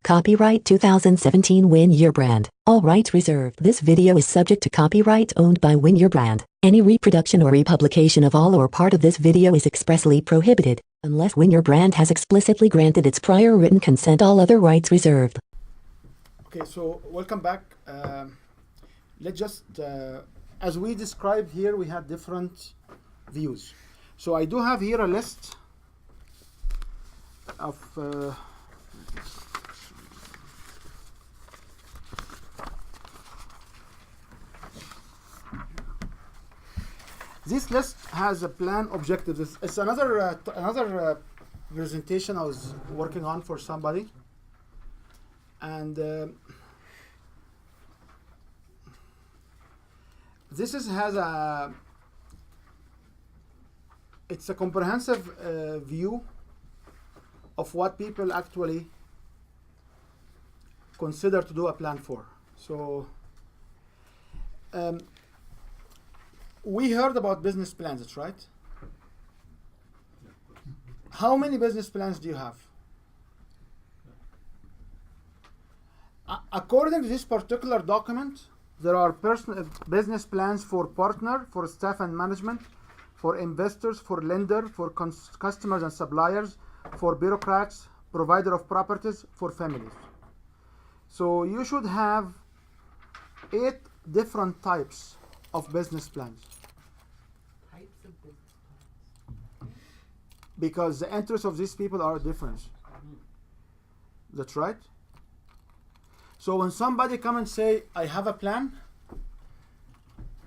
Copyright 2017 Win Your Brand. All rights reserved. This video is subject to copyright owned by Win Your Brand. Any reproduction or republication of all or part of this video is expressly prohibited, unless Win Your Brand has explicitly granted its prior written consent. All other rights reserved. Okay, so welcome back. Let's just, as we described here, we had different views. So I do have here a list of this list has a plan objective. It's another presentation I was working on for somebody, and this has a it's a comprehensive view of what people actually consider to do a plan for. So we heard about business plans, that's right? How many business plans do you have? According to this particular document, there are business plans for partner, for staff and management, for investors, for lender, for customers and suppliers, for bureaucrats, provider of properties, for families. So you should have 8 different types of business plans. Types of business plans. Because the interests of these people are different. That's right. So when somebody come and say, I have a plan,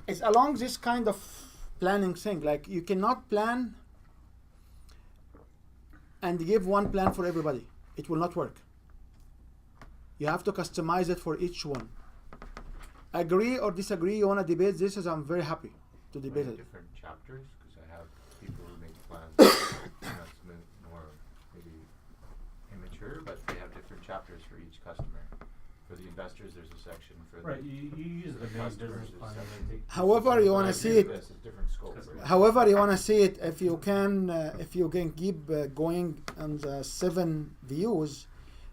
it's along this kind of planning thing. Like, you cannot plan and give one plan for everybody. It will not work. You have to customize it for each one. Agree or disagree, you want to debate this, as I'm very happy to debate it. Different chapters, because I have people who make plans more maybe immature, but they have different chapters for each customer. For the investors, there's a section for right. the You use the main business plan. However you want to see it. This is different scope. Right? However you want to see it, if you can keep going on the 7 views,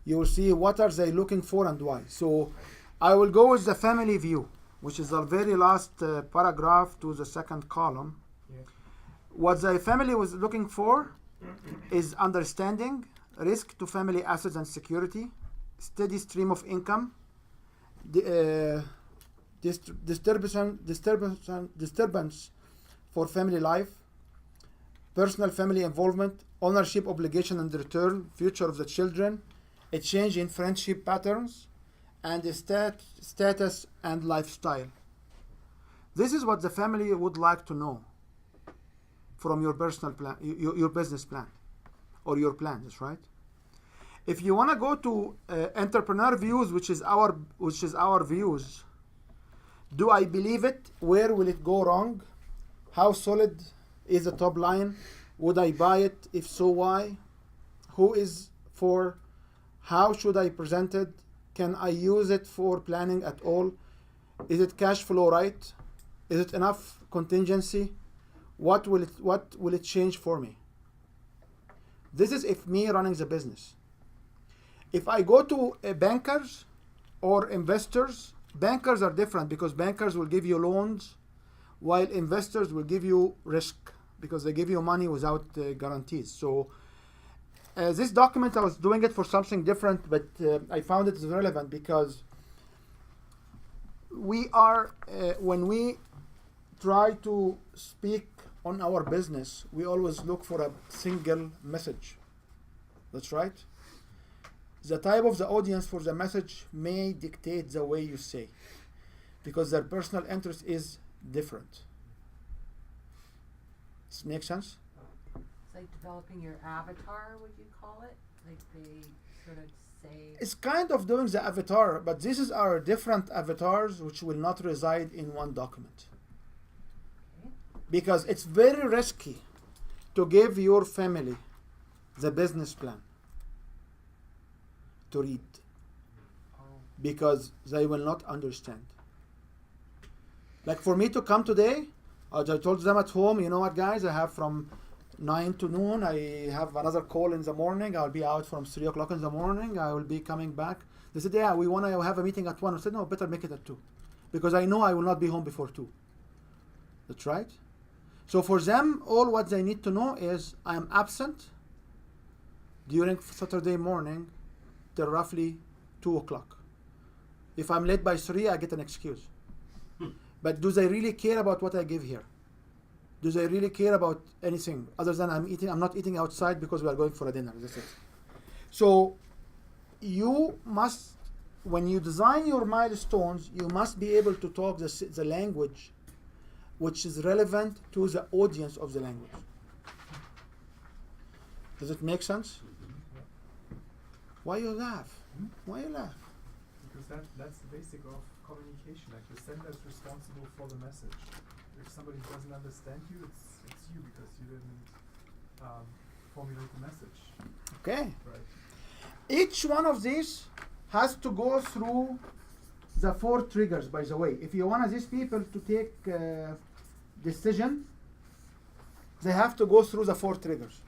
you will see what are they looking for and why. So I will go with the family view, which is the very last paragraph to the second column. Yeah. What the family was looking for is understanding, risk to family assets and security, steady stream of income, disturbance for family life, personal family involvement, ownership obligation and return, future of the children, a change in friendship patterns, and the status and lifestyle. This is what the family would like to know from your personal plan, your business plan, or your plans, right? If you want to go to entrepreneur views, which is our views, do I believe it? Where will it go wrong? How solid is the top line? Would I buy it? If so, why? Who is for? How should I present it? Can I use it for planning at all? Is it cash flow right? Is it enough contingency? What will it change for me? This is if me running the business. If I go to bankers or investors, bankers are different because bankers will give you loans while investors will give you risk because they give you money without guarantees. So this document, I was doing it for something different, but I found it relevant because we are, when we try to speak on our business, we always look for a single message. That's right. The type of the audience for the message may dictate the way you say, because their personal interest is different. Does it make sense? It's like developing your avatar, would you call it? Like they sort of say... It's kind of doing the avatar, but this is our different avatars which will not reside in one document. Okay. Because it's very risky to give your family the business plan to read, because they will not understand. Like for me to come today, I told them at home, you know what guys, I have from 9 to noon, I have another call in the morning. I'll be out from 3 o'clock in the morning. I will be coming back. They said, yeah, we want to have a meeting at 1. I said, no, better make it at 2. Because I know I will not be home before 2. That's right. So for them, all what they need to know is I am absent during Saturday morning till roughly 2 o'clock. If I'm late by 3, I get an excuse. But do they really care about what I give here? Do they really care about anything other than I'm not eating outside because we are going for a dinner? That's it. So you must, when you design your milestones, you must be able to talk the language which is relevant to the audience of the language. Does it make sense? Why you laugh? Why you laugh? Because that's the basic of communication. Like the sender is responsible for the message. If somebody doesn't understand you, it's you because you didn't formulate the message. Okay. Right. Each one of these has to go through the 4 triggers, by the way. If you want these people to take decision, they have to go through the 4 triggers.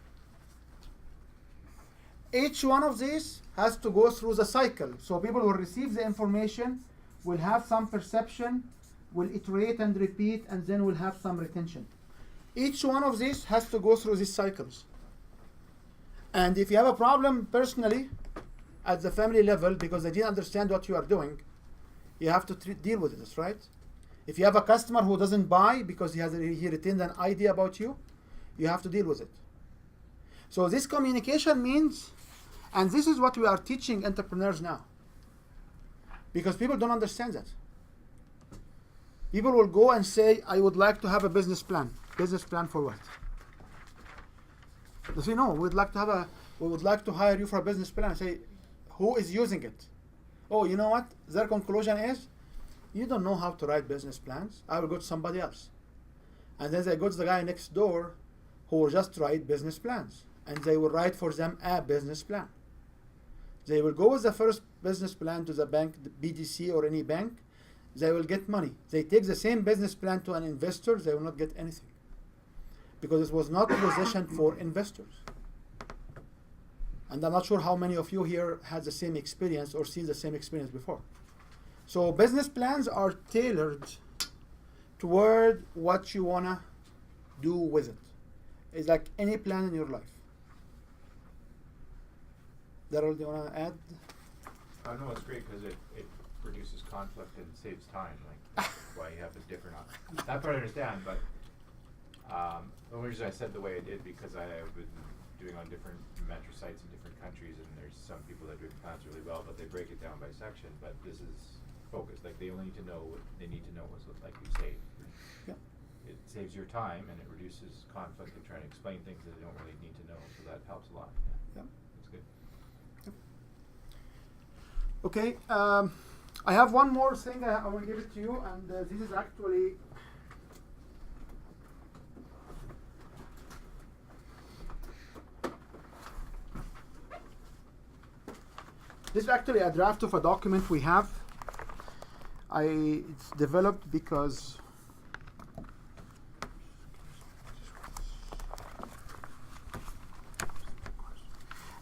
Each one of these has to go through the cycle. So people will receive the information, will have some perception, will iterate and repeat, and then will have some retention. Each one of these has to go through these cycles. And if you have a problem personally, at the family level, because they didn't understand what you are doing, you have to deal with this, right? If you have a customer who doesn't buy because he retained an idea about you, you have to deal with it. So this communication means, and this is what we are teaching entrepreneurs now, because people don't understand that. People will go and say, I would like to have a business plan. Business plan for what? They say, no, we would like to hire you for a business plan. I say, who is using it? Oh, you know what? Their conclusion is, you don't know how to write business plans. I will go to somebody else. And then they go to the guy next door who will just write business plans. And they will write for them a business plan. They will go with the first business plan to the bank, the BDC or any bank. They will get money. They take the same business plan to an investor, they will not get anything. Because it was not positioned for investors. And I'm not sure how many of you here had the same experience or seen the same experience before. So business plans are tailored toward what you want to do with it. It's like any plan in your life. Daryl, do you want to add? No, it's great because it reduces conflict and saves time. Like why you have a different. That part I understand, but the only reason I said the way I did because I've been doing on different metro sites in different countries, and there's some people that do plans really well, but they break it down by section. But this is focused. Like they only need to know what they need to know is what, like you say. Yeah. It saves your time and it reduces conflict of trying to explain things that they don't really need to know. So that helps a lot. Yeah. Yeah. That's good. Okay, I have one more thing I will give it to you, and this is actually a draft of a document we have. It's developed because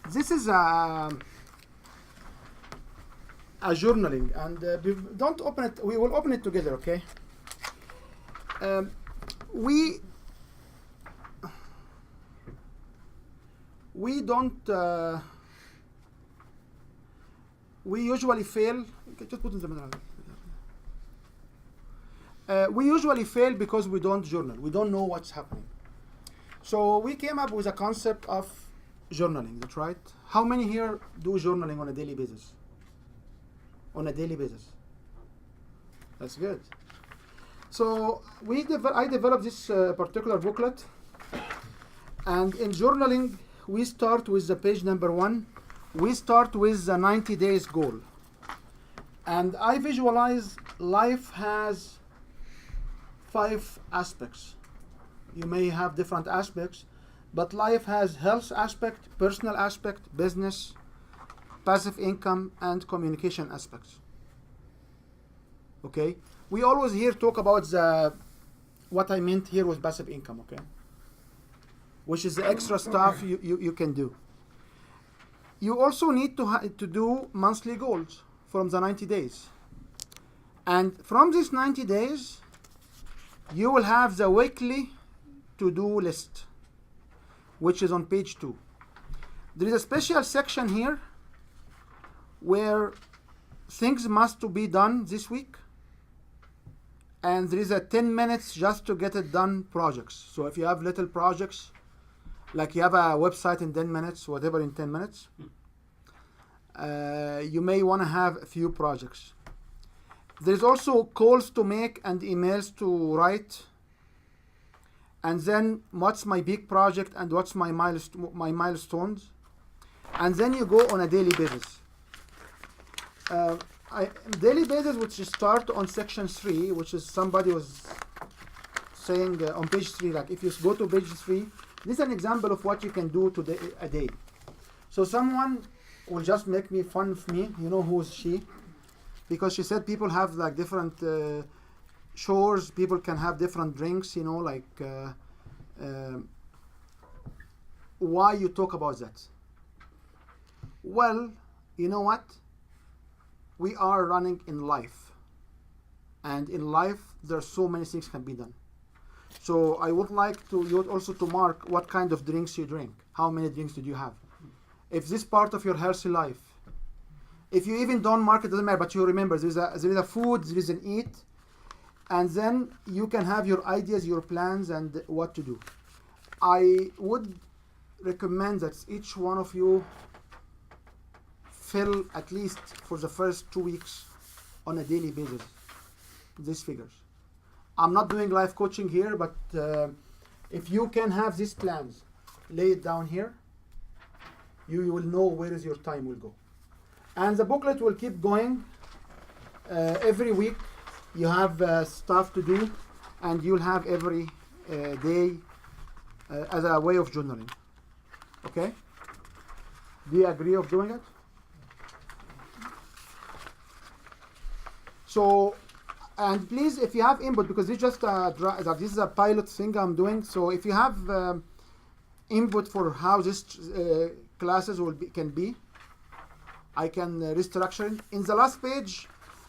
this is a journaling, and don't open it. We will open it together, okay? We don't. We usually fail. Just put in the middle. We usually fail because we don't journal. We don't know what's happening. So we came up with a concept of journaling. That's right. How many here do journaling on a daily basis? On a daily basis. That's good. So I developed this particular booklet, and in journaling we start with the page number 1. We start with the 90 days goal, and I visualize life has 5 aspects. You may have different aspects, but life has health aspect, personal aspect, business, passive income, and communication aspects. Okay, we always here talk about what I meant here was passive income. Okay, which is the extra stuff you can do. You also need to do monthly goals from the 90 days. And from these 90 days, you will have the weekly to-do list, which is on page 2. There is a special section here where things must to be done this week, and there is a 10 minutes just to get it done projects. So if you have little projects, like you have a website in 10 minutes, whatever in 10 minutes, you may want to have a few projects. There's also calls to make and emails to write, and then what's my big project and what's my milestones, and then you go on a daily basis. Daily basis, which start on section 3, which is somebody was saying on page 3, like if you go to page 3, this is an example of what you can do today a day. So someone will just make me fun of me, you know who is she? Because she said people have like different chores, people can have different drinks, you know, like why you talk about that? Well, you know what? We are running in life, and in life there are so many things can be done. So I would like you also to mark what kind of drinks you drink. How many drinks did you have? If this part of your healthy life, if you even don't mark it, doesn't matter, but you remember there is a food, there is an eat, and then you can have your ideas, your plans, and what to do. I would recommend that each one of you fill at least for the first 2 weeks on a daily basis these figures. I'm not doing life coaching here, but if you can have these plans, lay it down here, you will know where is your time will go. And the booklet will keep going. Every week you have stuff to do, and you'll have every day as a way of journaling. Okay? Do you agree of doing it? So, and please, if you have input, because this is a pilot thing I'm doing. So if you have input for how this classes can be, I can restructure it. In the last page,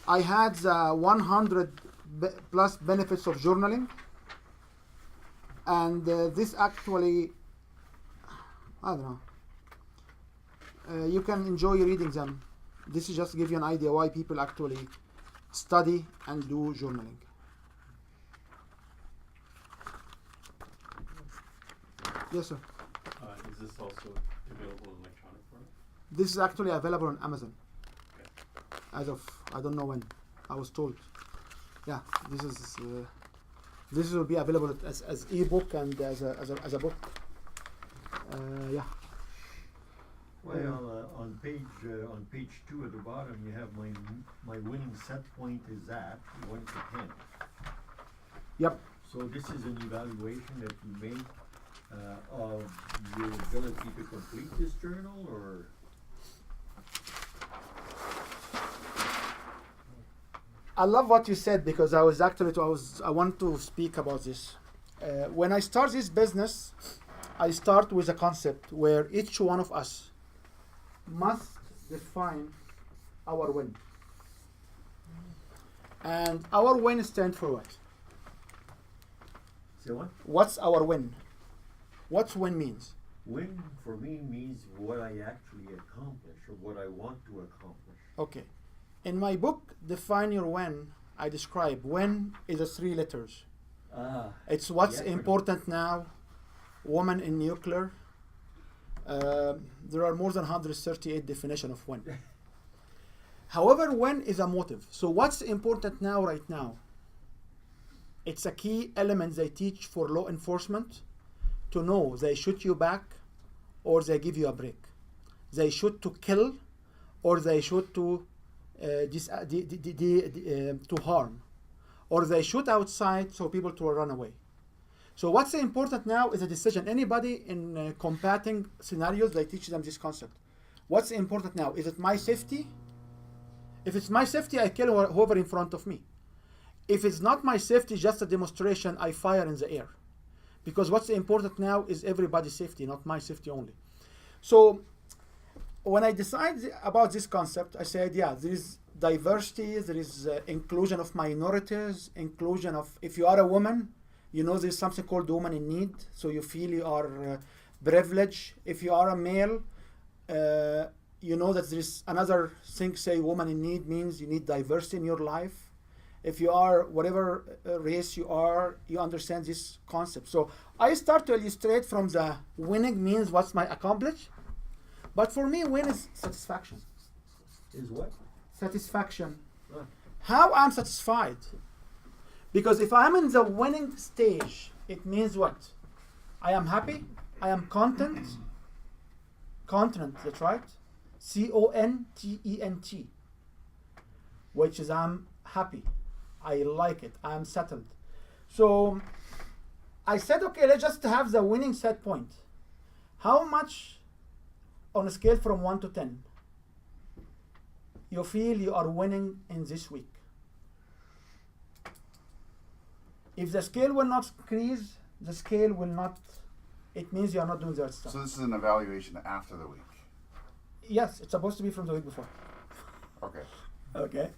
I had the 100 plus benefits of journaling, and this actually, I don't know. You can enjoy reading them. This is just to give you an idea why people actually study and do journaling. Yes, sir. Is this also available in electronic form? This is actually available on Amazon. As of, I don't know when. I was told. Yeah, this will be available as ebook and as a book. Yeah. Well, on page 2 at the bottom, you have my winning set point is at 1 to 10. Yep. So this is an evaluation that you make of your ability to complete this journal, or? I love what you said, because I want to speak about this. When I start this business, I start with a concept where each one of us must define our win. And our win stands for what? Say what? What's our win? What's win means? Win for me means what I actually accomplish, or what I want to accomplish. Okay. In my book, Define Your Win, I describe win is a 3 letters. It's what's important now, woman in nuclear. There are more than 138 definitions of win. However, win is a motive. So what's important now, right now? It's a key element they teach for law enforcement to know they shoot you back or they give you a break. They shoot to kill or they shoot to harm, or they shoot outside so people to run away. So what's important now is a decision. Anybody in combating scenarios, they teach them this concept. What's important now? Is it my safety? If it's my safety, I kill whoever in front of me. If it's not my safety, just a demonstration, I fire in the air. because what's important now is everybody's safety, not my safety only. So when I decided about this concept, I said, yeah, there is diversity, there is inclusion of minorities, inclusion of, if you are a woman, you know there's something called woman in need, so you feel you are privileged. If you are a male, you know that there is another thing, say woman in need means you need diversity in your life. If you are whatever race you are, you understand this concept. So I start to illustrate from the winning means what's my accomplish. But for me, win is satisfaction. Is what? Satisfaction. Right. How I'm satisfied. Because if I'm in the winning stage, it means what? I am happy, I am content. Content, that's right. C-O-N-T-E-N-T. Which is I'm happy. I like it. I'm settled. So I said, okay, let's just have the winning set point. How much on a scale from 1 to 10 you feel you are winning in this week? If the scale will not increase, the scale will not, it means you are not doing the right stuff. So this is an evaluation after the week. Yes, it's supposed to be from the week before. Okay. Okay.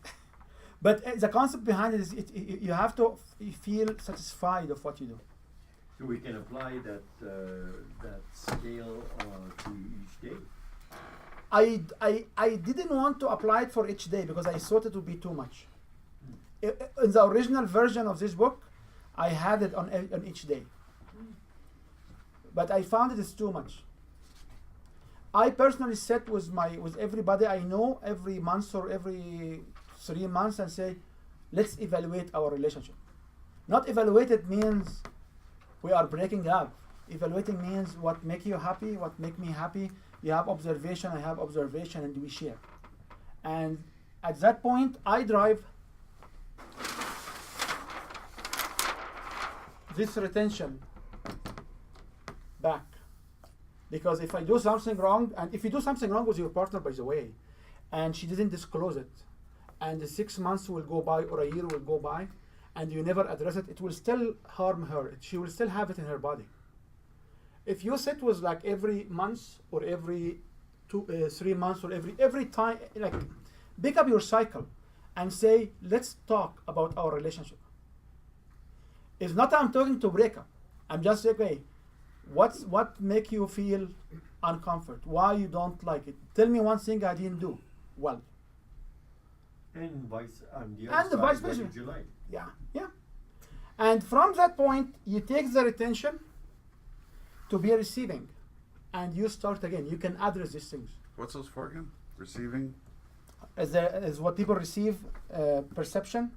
But the concept behind it is you have to feel satisfied of what you do. So we can apply that scale to each day. I didn't want to apply it for each day because I thought it would be too much. In the original version of this book, I had it on each day. But I found it is too much. I personally sit with everybody I know every month or every 3 months and say, let's evaluate our relationship. Not evaluate it means we are breaking up. Evaluating means what make you happy, what make me happy. You have observation, I have observation, and we share. And at that point, I drive this retention back. Because if I do something wrong, and if you do something wrong with your partner, by the way, and she didn't disclose it, and the 6 months will go by or a year will go by, and you never address it, it will still harm her. She will still have it in her body. If you sit with like every month or every 3 months or every time, like pick up your cycle and say, let's talk about our relationship. It's not I'm talking to break up. I'm just saying, okay, what make you feel uncomfort? Why you don't like it? Tell me one thing I didn't do well. And the vice what versa. did you like? Yeah. And from that point, you take the retention to be receiving, and you start again. You can address these things. What's those for again? Receiving, As what people receive, perception,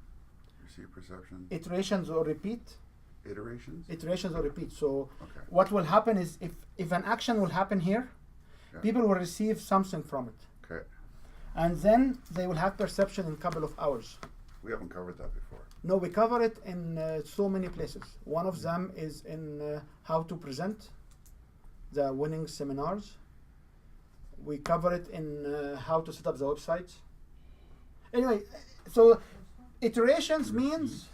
receive perception, iterations or repeat. iterations. Or repeat. So Okay. what will happen is if an action will happen here, Yeah. people will receive something from it. Okay. And then they will have perception in a couple of hours. We haven't covered that before. No, we cover it in so many places. One of them is in how to present the winning seminars. We cover it in how to set up the website. Anyway, so iterations means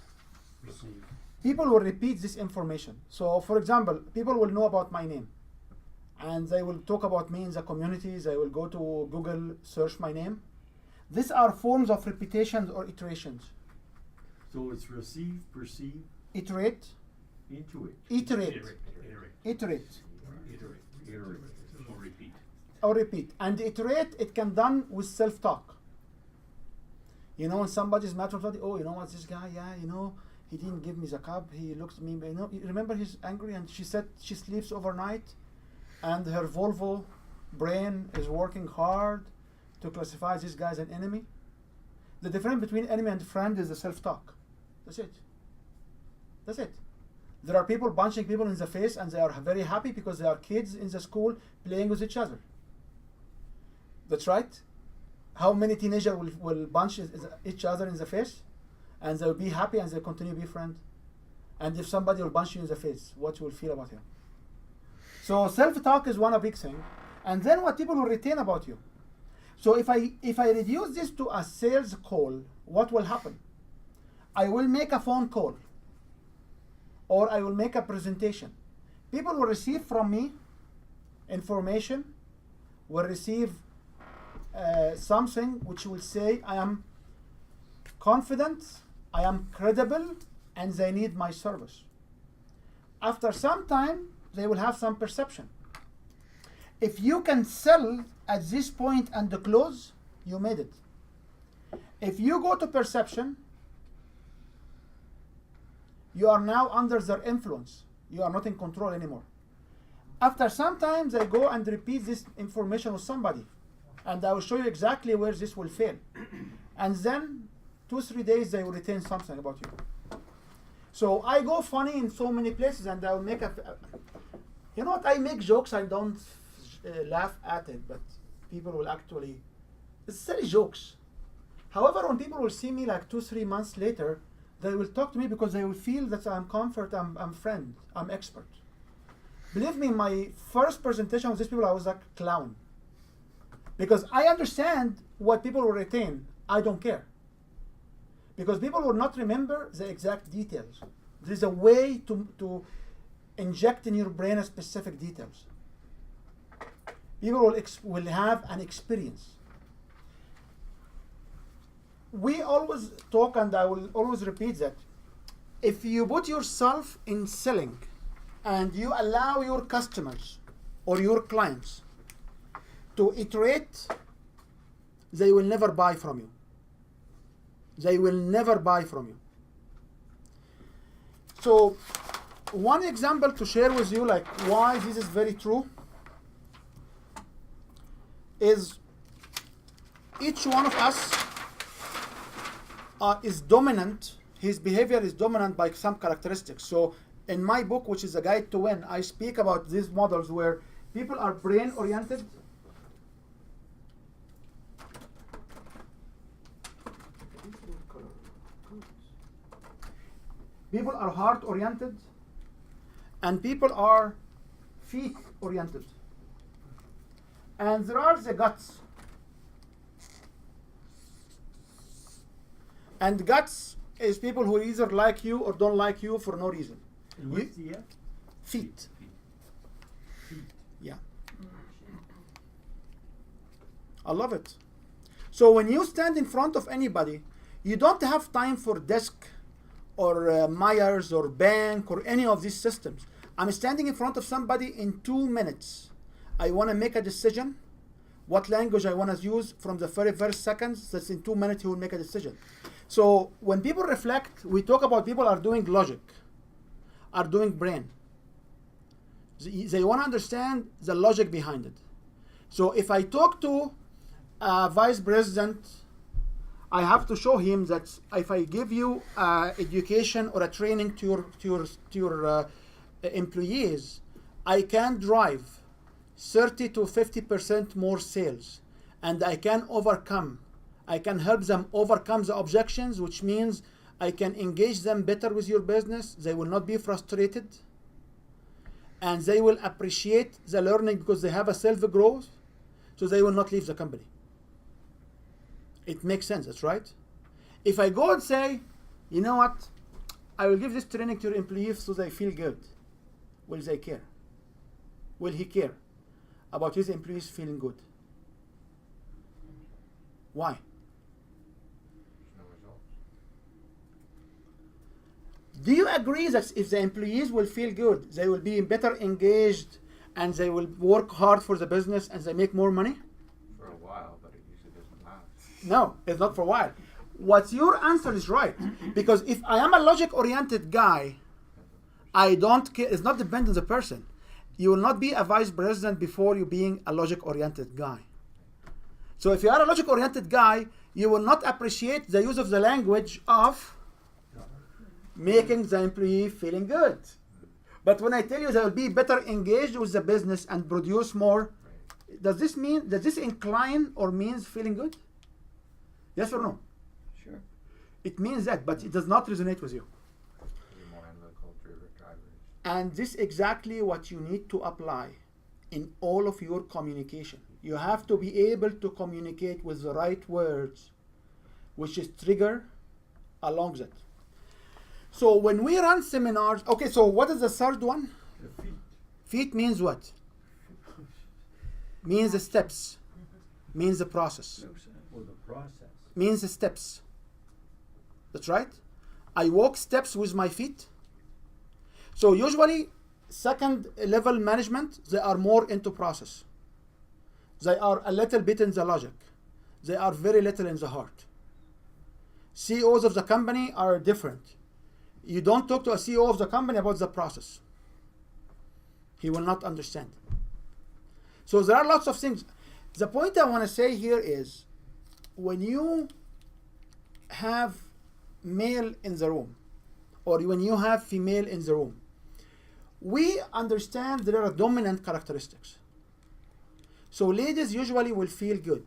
Receive. people will repeat this information. So for example, people will know about my name and they will talk about me in the community. They will go to Google, search my name. These are forms of repetitions or iterations. So it's receive, perceive, Iterate, intuit, iterate, iterate, iterate. Or repeat. or repeat. And iterate, it can done with self-talk. You know, when somebody's mad from somebody, oh, you know what, this guy, yeah, you know, he didn't give me the cup, he looks at me, you know, you remember he's angry and she said she sleeps overnight and her Volvo brain is working hard to classify this guy as an enemy. The difference between enemy and friend is the self-talk. That's it. That's it. There are people punching people in the face and they are very happy because they are kids in the school playing with each other. That's right. How many teenagers will punch each other in the face and they'll be happy and they'll continue to be friends? And if somebody will punch you in the face, what you will feel about him? So self-talk is one big thing. And then what people will retain about you. So if I reduce this to a sales call, what will happen? I will make a phone call or I will make a presentation People will receive from me information, will receive something which will say I am confident, I am credible, and they need my service. After some time, they will have some perception. If you can sell at this point and the close, you made it. If you go to perception, you are now under their influence. You are not in control anymore. After some time, they go and repeat this information with somebody. And I will show you exactly where this will fail. And then 2-3 days, they will retain something about you. So I go funny in so many places, and I will make you know what, I make jokes, I don't laugh at it, but people will actually, it's silly jokes. However, when people will see me like 2-3 months later, they will talk to me because they will feel that I'm comfort, I'm friend, I'm expert. Believe me, my first presentation with these people, I was like a clown. Because I understand what people will retain. I don't care. Because people will not remember the exact details. There's a way to inject in your brain a specific details. People will have an experience. We always talk, and I will always repeat that. If you put yourself in selling and you allow your customers or your clients to iterate, they will never buy from you. They will never buy from you. So, one example to share with you, like why this is very true, is each one of us is dominant. His behavior is dominant by some characteristics. So, in my book, which is A Guide to Win, I speak about these models where people are brain-oriented. People are heart-oriented, and people are feet-oriented. And there are the guts. And guts is people who either like you or don't like you for no reason. And what's the F? Feet. Feet. Yeah. I love it. So when you stand in front of anybody, you don't have time for desk or Myers or bank or any of these systems. I'm standing in front of somebody in 2 minutes. I want to make a decision. What language I want to use from the very first seconds, that's in 2 minutes he will make a decision. So when people reflect, we talk about people are doing logic, are doing brain. They want to understand the logic behind it. So if I talk to a vice president, I have to show him that if I give you education or a training to your employees, I can drive 30 to 50% more sales, and I can help them overcome the objections, which means I can engage them better with your business. They will not be frustrated, and they will appreciate the learning because they have a self-growth, so they will not leave the company. It makes sense, that's right. If I go and say, you know what, I will give this training to your employees so they feel good, will they care? Will he care about his employees feeling good? Why? No results. Do you agree that if the employees will feel good, they will be better engaged and they will work hard for the business and they make more money? For a while, but it usually doesn't last. No, it's not for a while. What your answer is right. Because if I am a logic-oriented guy, I don't care. It's not dependent on the person. You will not be a vice president before you being a logic-oriented guy. So if you are a logic-oriented guy, you will not appreciate the use of the language of making the employee feeling good. But when I tell you they will be better engaged with the business and produce more, does this incline or means feeling good? Yes or no? Sure. It means that, but it does not resonate with you. Maybe more analytical drivers. And this is exactly what you need to apply in all of your communication. You have to be able to communicate with the right words, which is trigger along that. So when we run seminars, okay, so what is the third one? The feet. Feet means what? Means the steps. Means the process. For the process. Means the steps. That's right. I walk steps with my feet. So usually, second level management, they are more into process. They are a little bit in the logic. They are very little in the heart. CEOs of the company are different. You don't talk to a CEO of the company about the process. He will not understand. So there are lots of things. The point I want to say here is, when you have male in the room, or when you have female in the room, we understand there are dominant characteristics. So ladies usually will feel good.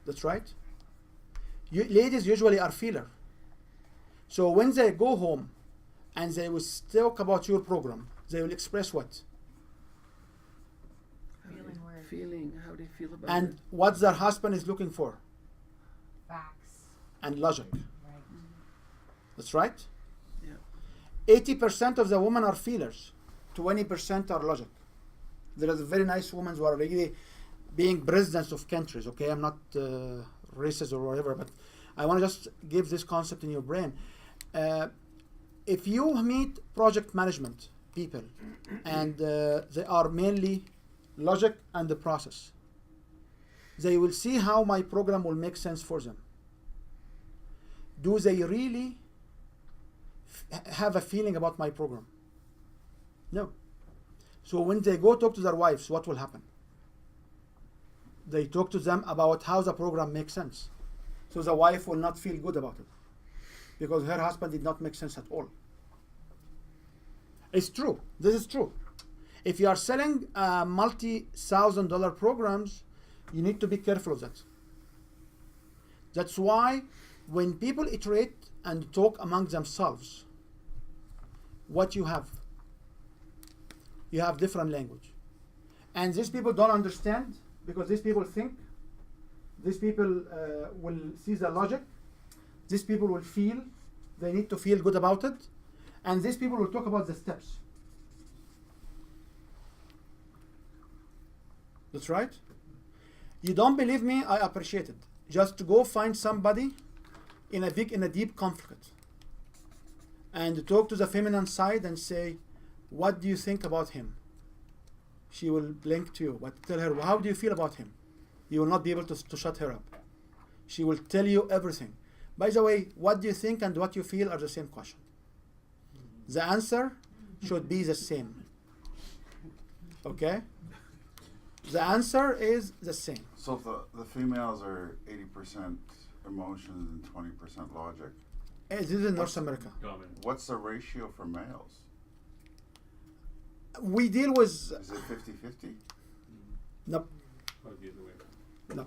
That's right. Ladies usually are feeler. So when they go home and they will talk about your program, they will express what? Feeling where Feeling, how they feel about And it. what their husband is looking for. facts, And logic. right? That's right. Yeah. 80% of the women are feelers. 20% are logic. There are very nice women who are really being presidents of countries. Okay, I'm not racist or whatever, but I want to just give this concept in your brain. If you meet project management people and they are mainly logic and the process, they will see how my program will make sense for them. Do they really have a feeling about my program? No. So when they go talk to their wives, what will happen? They talk to them about how the program makes sense. So the wife will not feel good about it because her husband did not make sense at all. It's true. This is true. If you are selling multi-$1,000 programs, you need to be careful of that. That's why when people iterate and talk among themselves, what you have different language. And these people don't understand because these people think, these people will see the logic, these people will feel, they need to feel good about it, and these people will talk about the steps. That's right. You don't believe me? I appreciate it. Just to go find somebody in a deep conflict and talk to the feminine side and say, what do you think about him? She will blink to you, but tell her, how do you feel about him? You will not be able to shut her up. She will tell you everything. By the way, what do you think and what you feel are the same question. The answer should be the same. Okay? The answer is the same. So if the females are 80% emotions and 20% logic, This is in North America. Dominant. what's the ratio for males? We deal with Is it 50-50? no, Probably the other way around. no.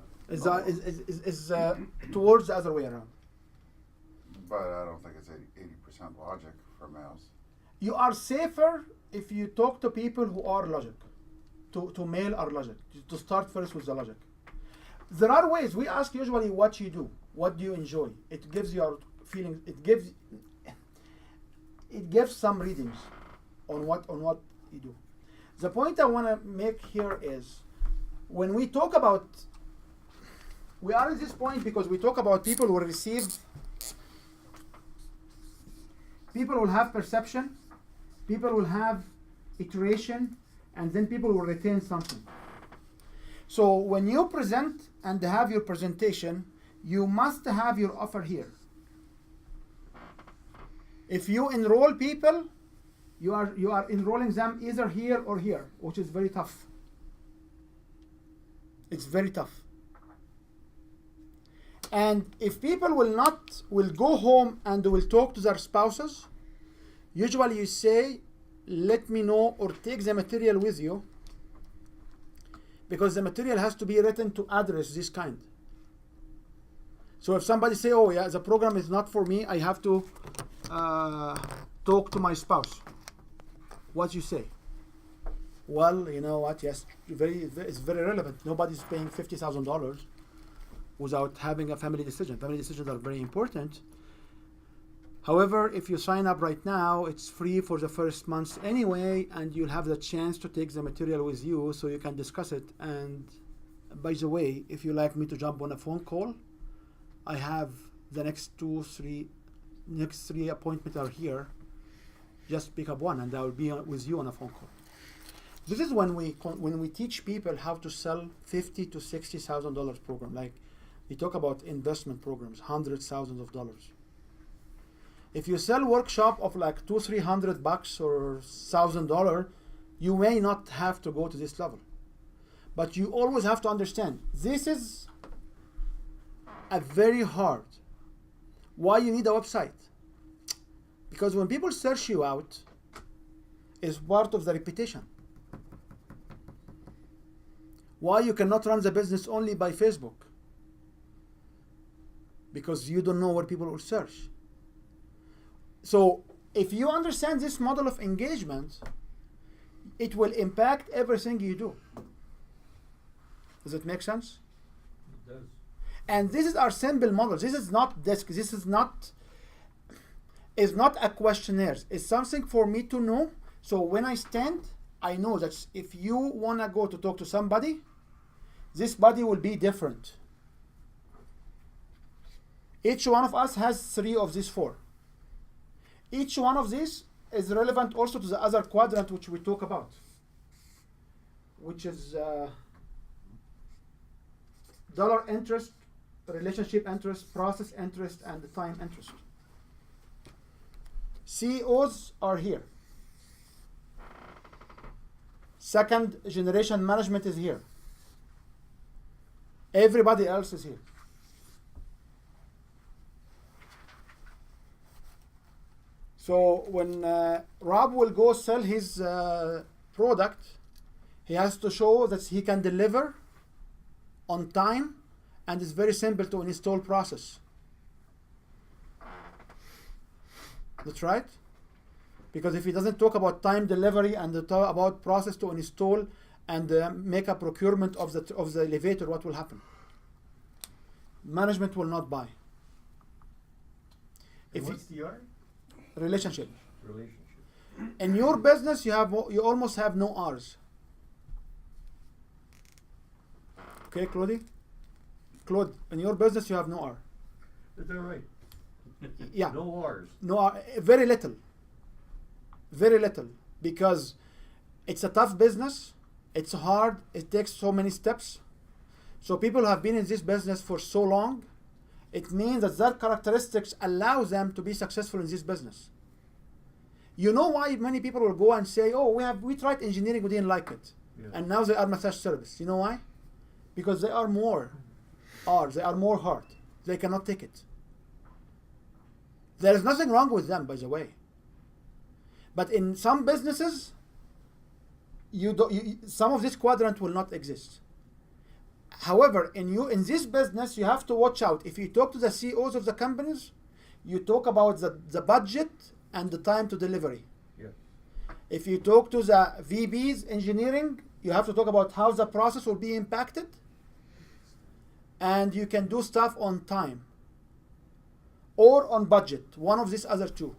It's towards the other way around. But I don't think it's 80% logic for males. You are safer if you talk to people who are logic, to male are logic. To start first with the logic. There are ways. We ask usually what you do, what do you enjoy. It gives your feelings. It gives some readings on what you do. The point I want to make here is, when we talk about, we are at this point because we talk about people who receive. People will have perception, people will have iteration, and then people will retain something. So when you present and have your presentation, you must have your offer here. If you enroll people, you are enrolling them either here or here, which is very tough. It's very tough. And if people will go home and will talk to their spouses, usually you say, let me know or take the material with you, because the material has to be written to address this kind. So if somebody say, oh yeah, the program is not for me, I have to talk to my spouse. What you say? Well, you know what, yes, it's very relevant. Nobody's paying $50,000 without having a family decision. Family decisions are very important. However, if you sign up right now, it's free for the first month anyway, and you'll have the chance to take the material with you so you can discuss it. And by the way, if you like me to jump on a phone call, I have the next three appointments are here. Just pick up one, and I will be with you on a phone call. This is when we teach people how to sell $50,000 to $60,000 program. Like we talk about investment programs, hundreds, thousands of dollars. If you sell workshop of like $200-300 or $1,000, you may not have to go to this level. But you always have to understand this is a very hard. Why you need a website? Because when people search you out, is part of the reputation. Why you cannot run the business only by Facebook? Because you don't know where people will search. So if you understand this model of engagement, it will impact everything you do. Does it make sense? It does. And this is our simple model. This is not desk. This is not a questionnaire. It's something for me to know. So when I stand, I know that if you want to go to talk to somebody, this body will be different. Each one of us has 3 of these 4. Each one of these is relevant also to the other quadrant which we talk about, which is dollar interest, relationship interest, process interest, and the time interest. CEOs are here. Second generation management is here. Everybody else is here. So when Rob will go sell his product, he has to show that he can deliver on time, and it's very simple to install process. That's right. Because if he doesn't talk about time delivery and talk about process to install and make a procurement of the elevator, what will happen? Management will not buy. And what's the R? Relationship. Relationship. In your business, you almost have no R's. Okay, Claude, in your business you have no R. Is that right? Yeah. No R's. No R. Very little. Very little, because it's a tough business. It's hard. It takes so many steps. So people who have been in this business for so long, it means that their characteristics allow them to be successful in this business. You know why many people will go and say, "Oh, we tried engineering, we didn't like it," and now they are massage service. You know why? Because they are more hard. They are more hard. They cannot take it. There is nothing wrong with them, by the way. But in some businesses, some of this quadrant will not exist. However, in this business, you have to watch out. If you talk to the CEOs of the companies, you talk about the budget and the time to delivery. Yeah. If you talk to the VPs engineering, you have to talk about how the process will be impacted, and you can do stuff on time or on budget, one of these other 2.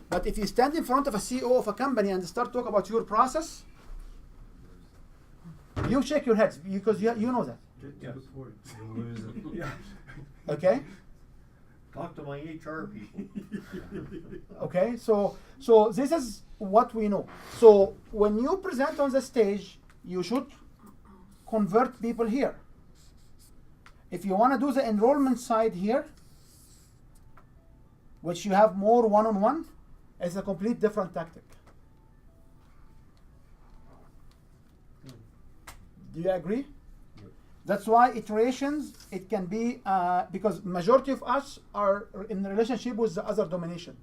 But if you stand in front of a CEO of a company and start talking about your process, you shake your heads because you know that. Get to Yes. the point. You'll lose it. Yeah. Okay? Talk to my HR people. Okay, so this is what we know. So when you present on the stage, you should convert people here. If you want to do the enrollment side here, which you have more one-on-one, it's a complete different tactic. Do you agree? Yep. That's why iterations, it can be, because majority of us are in a relationship with the other domination.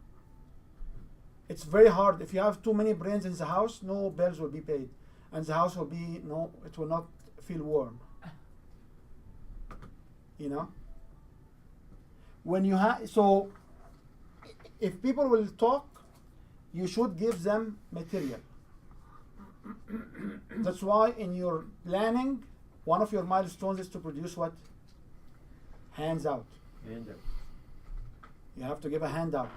It's very hard. If you have too many brains in the house, no bills will be paid. And the house will be, it will not feel warm. You know? When you have, so if people will talk, you should give them material. That's why in your planning, one of your milestones is to produce what? Hands out. And You have to give a handout.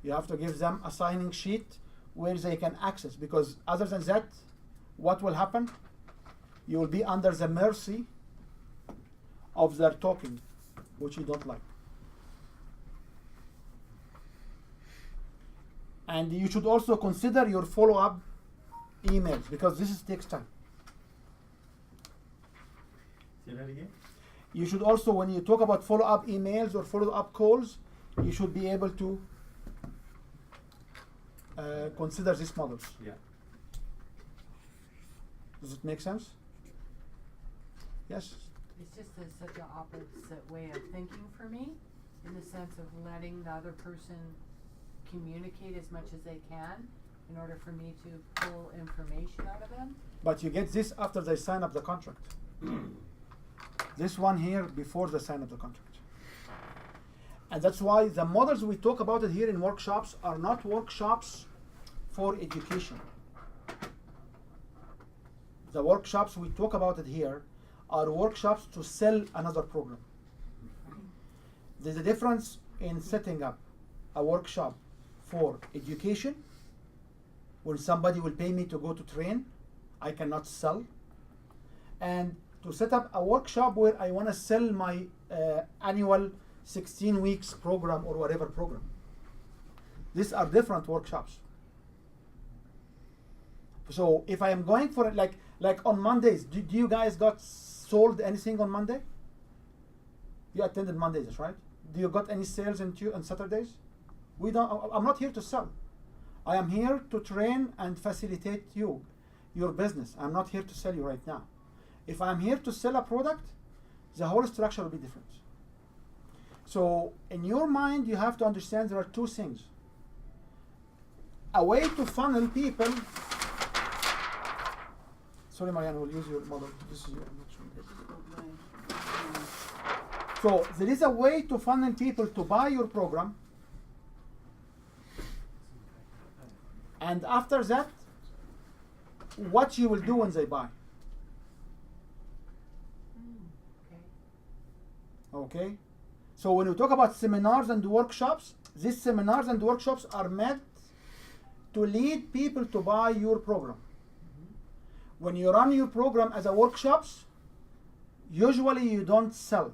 You have to give them a signing sheet where they can access, because other than that, what will happen? You will be under the mercy of their talking, which you don't like. And you should also consider your follow-up emails, because takes time. Say that again? You should also, when you talk about follow-up emails or follow-up calls, you should be able to consider these models. Yeah. Does it make sense? Yes? It's just such an opposite way of thinking for me, in the sense of letting the other person communicate as much as they can in order for me to pull information out of them. But you get this after they sign up the contract. This one here before they sign up the contract. And that's why the models we talk about it here in workshops are not workshops for education. The workshops we talk about it here are workshops to sell another program. There's a difference in setting up a workshop for education, when somebody will pay me to go to train, I cannot sell, and to set up a workshop where I want to sell my annual 16 weeks program or whatever program. These are different workshops. So if I am going for it, like on Mondays, do you guys got sold anything on Monday? You attended Mondays, right? Do you got any sales on Saturdays? We don't. I'm not here to sell. I am here to train and facilitate your business. I'm not here to sell you right now. If I'm here to sell a product, the whole structure will be different. So in your mind, you have to understand there are two things. A way to funnel people. Sorry, Marianne, we'll use your model. This is your, I'm not sure. This is about mine. So there is a way to funnel people to buy your program. And after that, what you will do when they buy. Okay? So when you talk about seminars and workshops, these seminars and workshops are meant to lead people to buy your program. When you run your program as a workshops, usually you don't sell.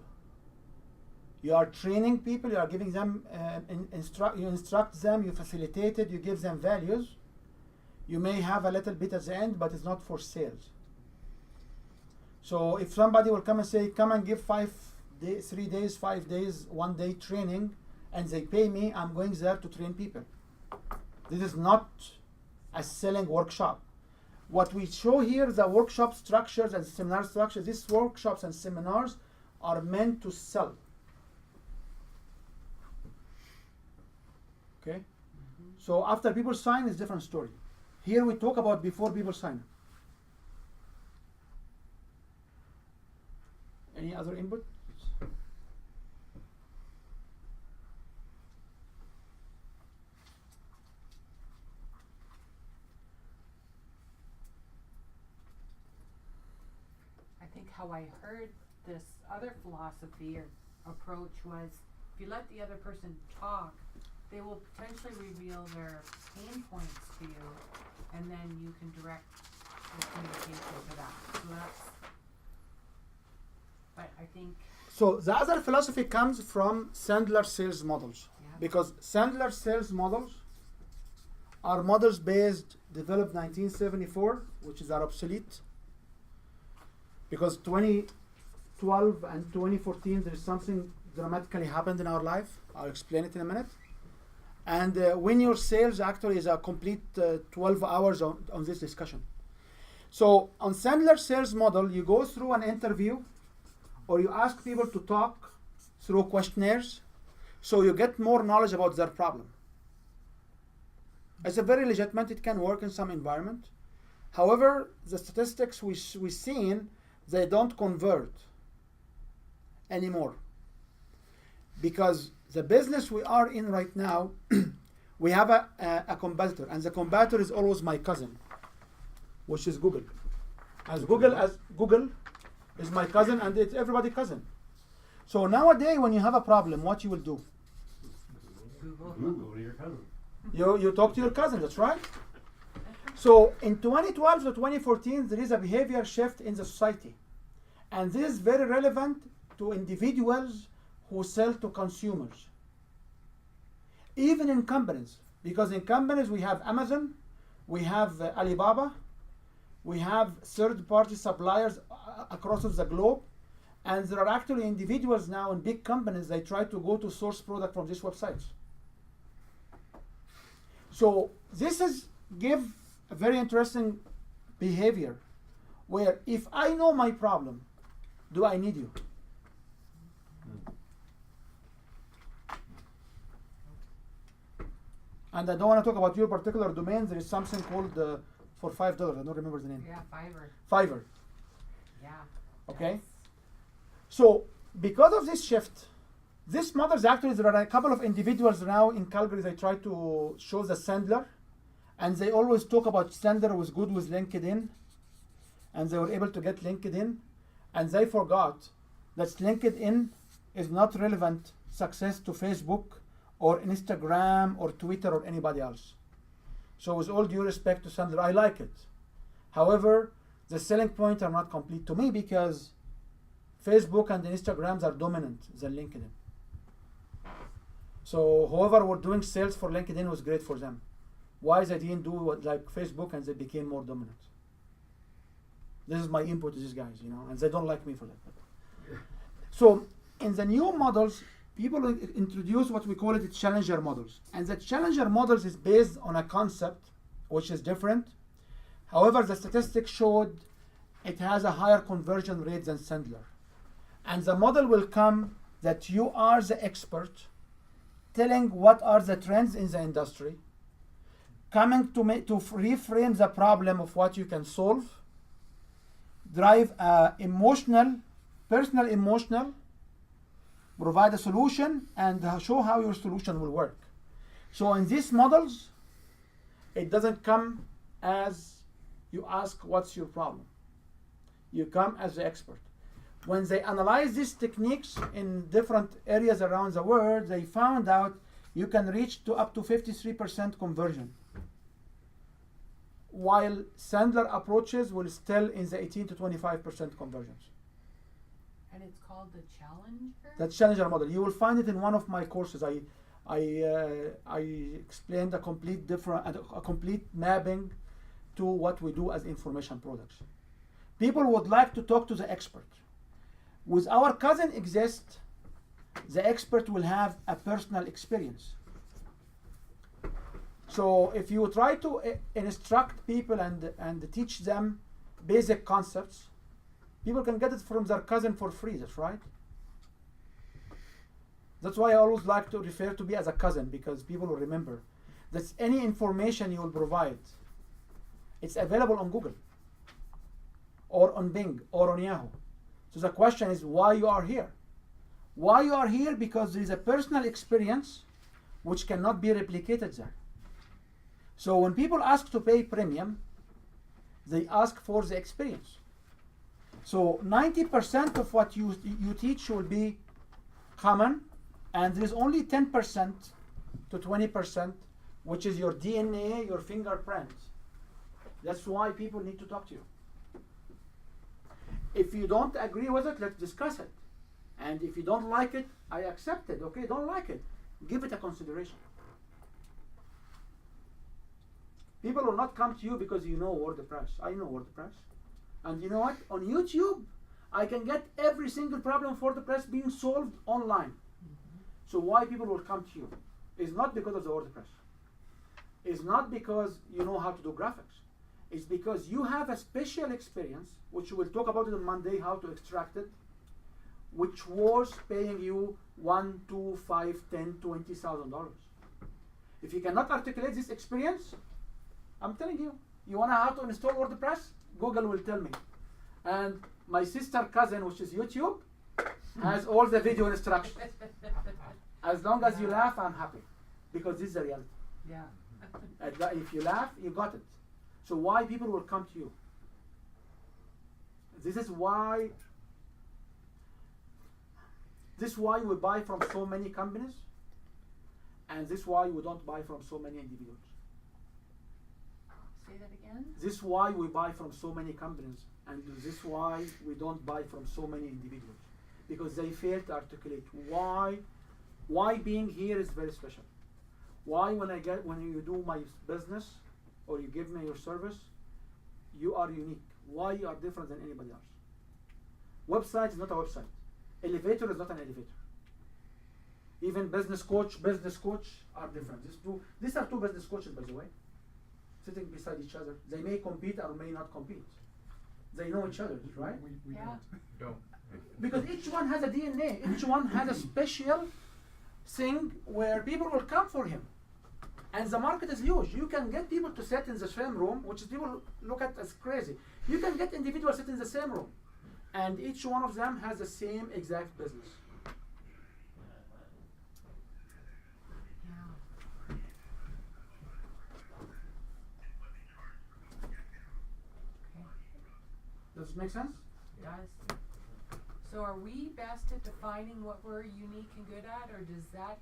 You are training people, you are giving them, you instruct them, you facilitate it, you give them values. You may have a little bit at the end, but it's not for sales. So if somebody will come and say, come and give 3 days, 5 days, 1 day training, and they pay me, I'm going there to train people. This is not a selling workshop. What we show here, the workshop structures and seminar structures, these workshops and seminars are meant to sell. Okay? So after people sign, it's a different story. Here we talk about before people sign. Any other input? I think how I heard this other philosophy or approach was, if you let the other person talk, they will potentially reveal their pain points to you, and then you can direct the communication to that. So that's, but I think. So the other philosophy comes from Sandler sales models. Yeah. Because Sandler sales models are models developed 1974, which are obsolete. Because 2012 and 2014, there is something dramatically happened in our life. I'll explain it in a minute. And Win Your Sales actually is a complete 12 hours on this discussion. So on Sandler sales model, you go through an interview or you ask people to talk through questionnaires so you get more knowledge about their problem. It's a very legitimate, it can work in some environment. However, the statistics we've seen, they don't convert anymore. Because the business we are in right now, we have a competitor, and the competitor is always my cousin, which is Google. As Google is my cousin, and it's everybody's cousin. So nowadays, when you have a problem, what you will do? Google. Google to your cousin. You talk to your cousin, that's right. So in 2012 to 2014, there is a behavior shift in the society. And this is very relevant to individuals who sell to consumers. Even in companies, because in companies we have Amazon, we have Alibaba, we have third-party suppliers across the globe, and there are actually individuals now in big companies, they try to go to source product from these websites. So this is give a very interesting behavior where if I know my problem, do I need you? And I don't want to talk about your particular domain. There is something called for $5. I don't remember the name. Yeah, Fiverr. Fiverr. Yeah. Okay. Yes. So because of this shift, this models actually there are a couple of individuals now in Calgary. They try to show the Sandler, and they always talk about Sandler was good with LinkedIn, and they were able to get LinkedIn, and they forgot that LinkedIn is not relevant success to Facebook or Instagram or Twitter or anybody else. So with all due respect to Sandler, I like it. However, the selling points are not complete to me because Facebook and Instagrams are dominant than LinkedIn. So whoever were doing sales for LinkedIn was great for them. Why they didn't do what, like Facebook and they became more dominant? This is my input to these guys, you know, and they don't like me for that. So in the new models, people introduce what we call it challenger models. And the challenger models is based on a concept which is different. However, the statistics showed it has a higher conversion rate than Sandler. And the model will come that you are the expert, telling what are the trends in the industry, coming to reframe the problem of what you can solve, drive personal emotional, provide a solution, and show how your solution will work. So in these models, it doesn't come as you ask what's your problem. You come as the expert. When they analyze these techniques in different areas around the world, they found out you can reach to up to 53% conversion, while Sandler approaches will still in the 18 to 25% conversions. And it's called the Challenger? That challenger model. You will find it in one of my courses. I explained a complete mapping to what we do as information products. People would like to talk to the expert. With our cousin exist, the expert will have a personal experience. So if you try to instruct people and teach them basic concepts, people can get it from their cousin for free, that's right. That's why I always like to refer to me as a cousin, because people will remember that any information you will provide, it's available on Google or on Bing or on Yahoo. So the question is why you are here. Why you are here? Because there is a personal experience which cannot be replicated there. So when people ask to pay premium, they ask for the experience. So 90% of what you teach will be common, and there is only 10% to 20% which is your DNA, your fingerprint. That's why people need to talk to you. If you don't agree with it, let's discuss it. And if you don't like it, I accept it. Okay, don't like it, give it a consideration. People will not come to you because you know WordPress. I know WordPress. And you know what? On YouTube, I can get every single problem for WordPress being solved online. So why people will come to you? It's not because of the WordPress. It's not because you know how to do graphics. It's because you have a special experience, which we'll talk about it on Monday, how to extract it, which was paying you $1, $2, $5, $10, $20,000. If you cannot articulate this experience, I'm telling you, you want to how to install WordPress? Google will tell me. And my sister cousin, which is YouTube, has all the video instructions. As long as you laugh, I'm happy, because this is the reality. Yeah. If you laugh, you got it. So why people will come to you? This is why we buy from so many companies, And this is why we don't buy from so many individuals. Say that again? This is why we buy from so many companies, and this is why we don't buy from so many individuals, because they fail to articulate why being here is very special. Why when you do my business or you give me your service, you are unique. Why you are different than anybody else. Website is not a website. Elevator is not an elevator. Even business coach are different. These are two business coaches, by the way, sitting beside each other. They may compete or may not compete. They know each other, right? We Yeah. don't. Don't. Because each one has a DNA. Each one has a special thing where people will come for him. And the market is huge. You can get people to sit in the same room, which people look at as crazy. You can get individuals sit in the same room. And each one of them has the same exact business. Yeah. Okay, Does it make sense? it does. So are we best at defining what we're unique and good at, or does that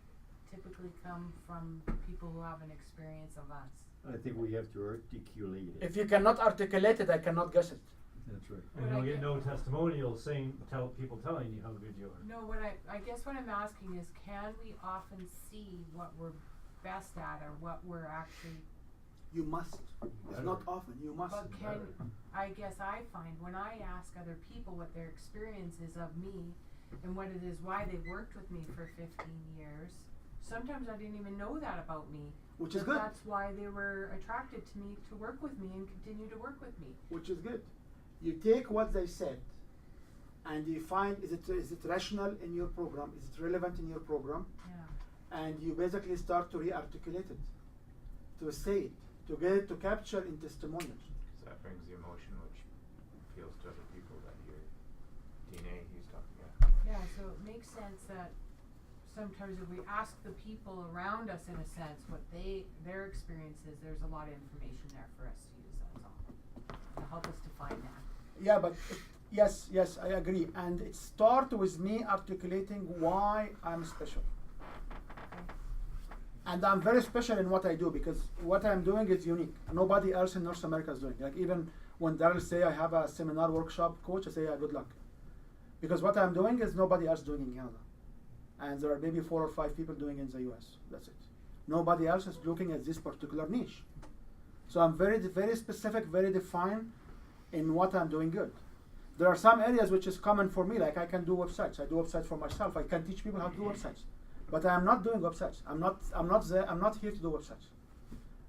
typically come from people who have an experience of us? I think we have to articulate it. If you cannot articulate it, I cannot guess it. That's right. And you'll get no testimonials people telling you how good you are. No, I guess what I'm asking is, can we often see what we're best at or what we're actually, You must. It's not often. You must. but can, I guess I find when I ask other people what their experience is of me and what it is, why they worked with me for 15 years, sometimes I didn't even know that about me. Which is but good. That's why they were attracted to me to work with me and continue to work with me. Which is good. You take what they said and you find is it rational in your program, is it relevant in your program, Yeah. and you basically start to re-articulate it, to say it, to get it to capture in testimonials. Because that brings the emotion which appeals to other people that your DNA he's talking about. Yeah, so it makes sense that sometimes if we ask the people around us, in a sense, what their experience is, there's a lot of information there for us to use, that's all, to help us define that. Yeah, but yes, I agree. And it starts with me articulating why I'm special. And I'm very special in what I do, because what I'm doing is unique. Nobody else in North America is doing. Like even when Daryl say I have a seminar workshop coach, I say, yeah, good luck. Because what I'm doing is nobody else doing in Canada. And there are maybe 4 or 5 people doing in the US. That's it. Nobody else is looking at this particular niche. So I'm very, very specific, very defined in what I'm doing good. There are some areas which is common for me, like I can do websites. I do websites for myself. I can teach people how to do websites. But I am not doing websites. I'm not here to do websites.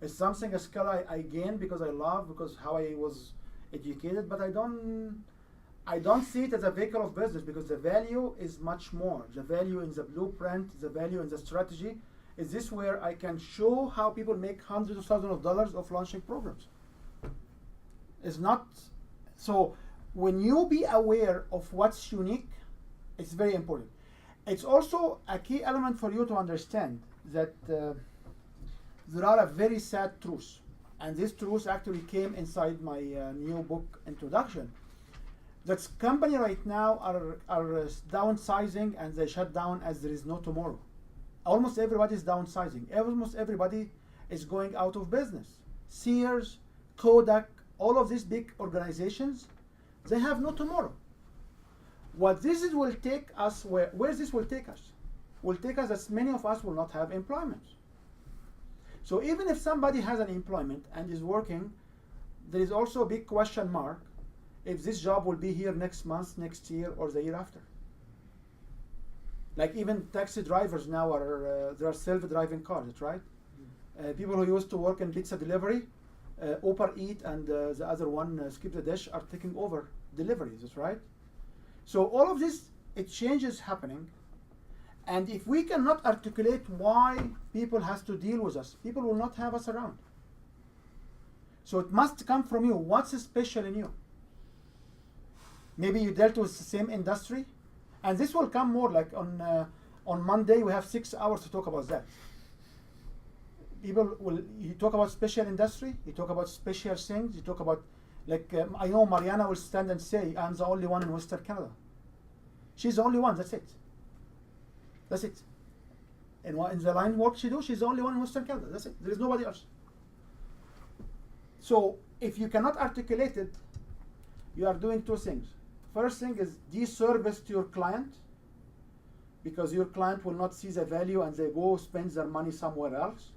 It's something, a skill I gain because I love, because how I was educated, but I don't see it as a vehicle of business, because the value is much more. The value in the blueprint, the value in the strategy. Is this where I can show how people make hundreds of thousands of dollars of launching programs? It's not. So when you be aware of what's unique, it's very important. It's also a key element for you to understand that there are a very sad truth. And this truth actually came inside my new book introduction. That company right now are downsizing, and they shut down as there is no tomorrow. Almost everybody is downsizing. Almost everybody is going out of business. Sears, Kodak, all of these big organizations, they have no tomorrow. What this is will take us, where this will take us? Will take us as many of us will not have employment. So even if somebody has an employment and is working, there is also a big question mark if this job will be here next month, next year, or the year after. Like even taxi drivers now there are self-driving cars, that's right? People who used to work in pizza delivery, Uber Eat and the other one, Skip the Dish, are taking over deliveries, that's right? So all of this, it changes happening. And if we cannot articulate why people has to deal with us, people will not have us around. So it must come from you. What's special in you? Maybe you dealt with the same industry, and this will come more like on Monday. We have 6 hours to talk about that. You talk about special industry, you talk about special things, you talk about, like I know Mariana will stand and say, I'm the only one in Western Canada. She's the only one, that's it. That's it. And in the line work she do, she's the only one in Western Canada. That's it. There is nobody else. So if you cannot articulate it, you are doing two things. First thing is disservice to your client, because your client will not see the value and they go spend their money somewhere else.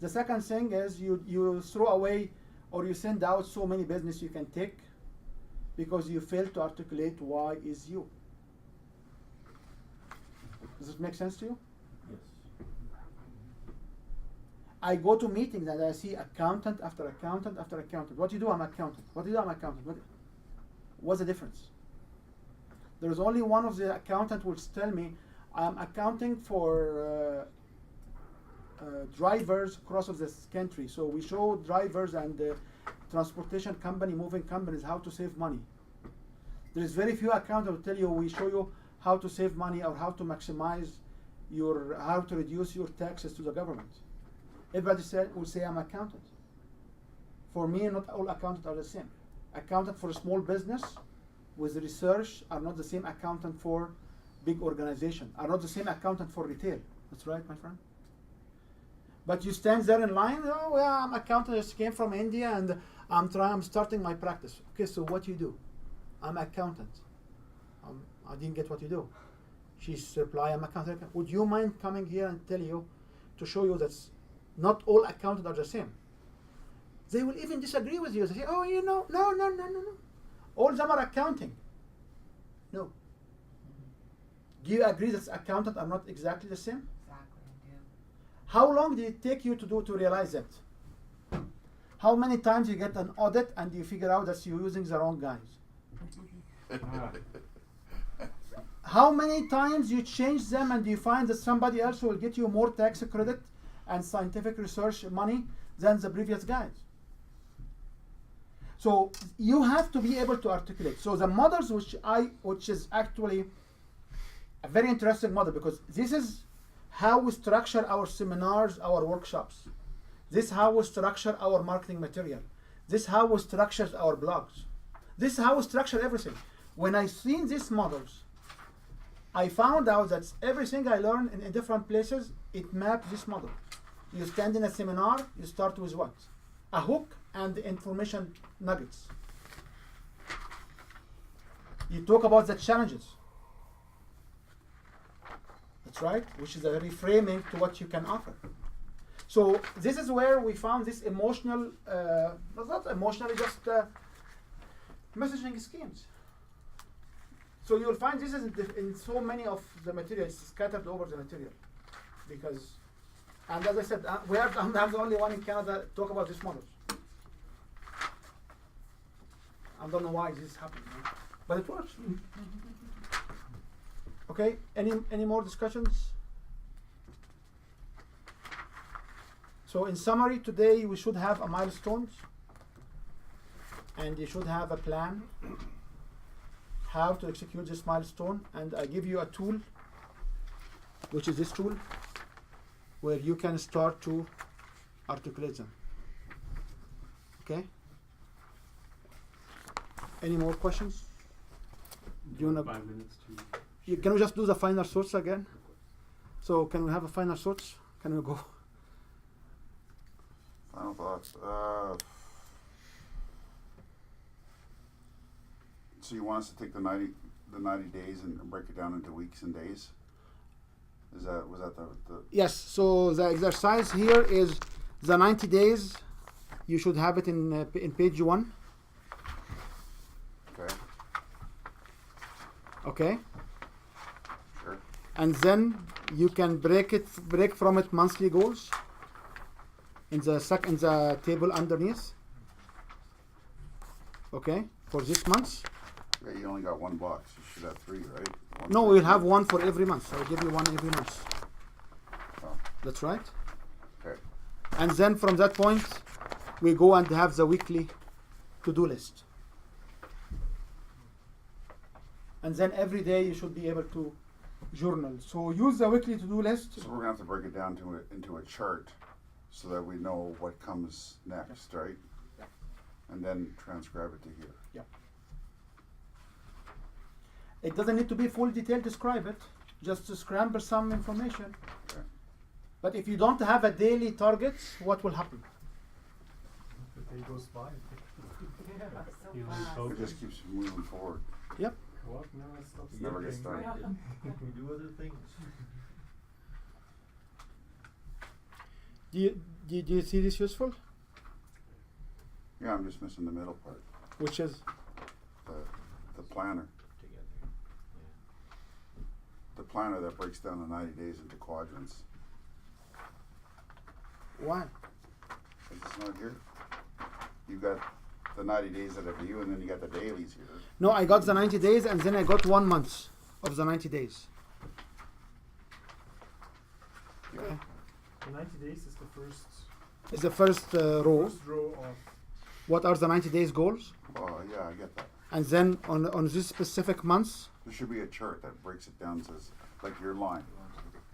The second thing is you throw away or you send out so many business you can take because you fail to articulate why is you. Does it make sense to you? Yes. I go to meetings and I see accountant after accountant after accountant. What do you do? I'm accountant. What do you do? I'm accountant. What's the difference? There is only one of the accountant which tell me I'm accounting for drivers across of this country. So we show drivers and transportation company, moving companies how to save money. There is very few accountants who tell you we show you how to save money or how to maximize how to reduce your taxes to the government. Everybody will say I'm accountant. For me, not all accountants are the same. Accountant for a small business with research are not the same accountant for big organization, are not the same accountant for retail. That's right, my friend. But you stand there in line, oh, well, I'm accountant, just came from India and I'm starting my practice. Okay, so what you do? I'm accountant. I didn't get what you do. She's reply, I'm accountant. Would you mind coming here and tell you, to show you that not all accountants are the same? They will even disagree with you. They say, oh, no. All of them are accounting. No. Do you agree that accountants are not exactly the same? Exactly, I do. How long did it take you to realize that? How many times you get an audit and you figure out that you're using the wrong guys? How many times you change them and you find that somebody else will get you more tax credit and scientific research money than the previous guys? So you have to be able to articulate. So the models which is actually a very interesting model, because this is how we structure our seminars, our workshops. This is how we structure our marketing material. This is how we structure our blogs. This is how we structure everything. When I seen these models, I found out that everything I learned in different places, it maps this model. You stand in a seminar, you start with what? A hook and information nuggets. You talk about the challenges. That's right, which is a reframing to what you can offer. So this is where we found this emotional, not emotional, just messaging schemes. So you'll find this is in so many of the materials scattered over the material, because, and as I said, I'm the only one in Canada talk about these models. I don't know why this is happening, but it works. Okay, any more discussions? So in summary, today we should have a milestones, and you should have a plan how to execute this milestone, and I give you a tool, which is this tool, where you can start to articulate them. Okay? Any more questions? Do you want 5 minutes to. Can we just do the final thoughts again? So can we have a final thoughts? Can we go? Final thoughts. So you want us to take the 90 days and break it down into weeks and days? Was that the Yes. So the exercise here is the 90 days. You should have it in page 1. okay? Okay. Sure. And then you can break from it monthly goals in the table underneath. Okay, for this month. Yeah, you only got one box. You should have 3, right? One No, for we'll each have month. one for every month. I'll give you one every month. Oh, That's right. okay. And then from that point, we go and have the weekly to-do list. And then every day you should be able to journal. So use the weekly to-do list. So we're gonna have to break it down into a chart so that we know what comes next, right? Yeah. And then transcribe it to here. Yeah. It doesn't need to be full detail, describe it. just to scramble some information. Okay. But if you don't have a daily target, what will happen? The day goes by. So You lose fast. hope. It just keeps moving forward. What? No, it stops. It never gets sleeping. done. We do other things. Do you see this useful? Yeah, I'm just missing the middle part, Which is the planner. Together. The planner that breaks down the 90 days into quadrants. why? Is this not here? You got the 90 days that are for you, and then you got the dailies here. No, I got the 90 days and then I got 1 month of the 90 days. Okay. The 90 days is the first It's the first row. first row of What are the 90 days goals? Oh, yeah, I get that. And then on this specific months, There should be a chart that breaks it down, says, like your line,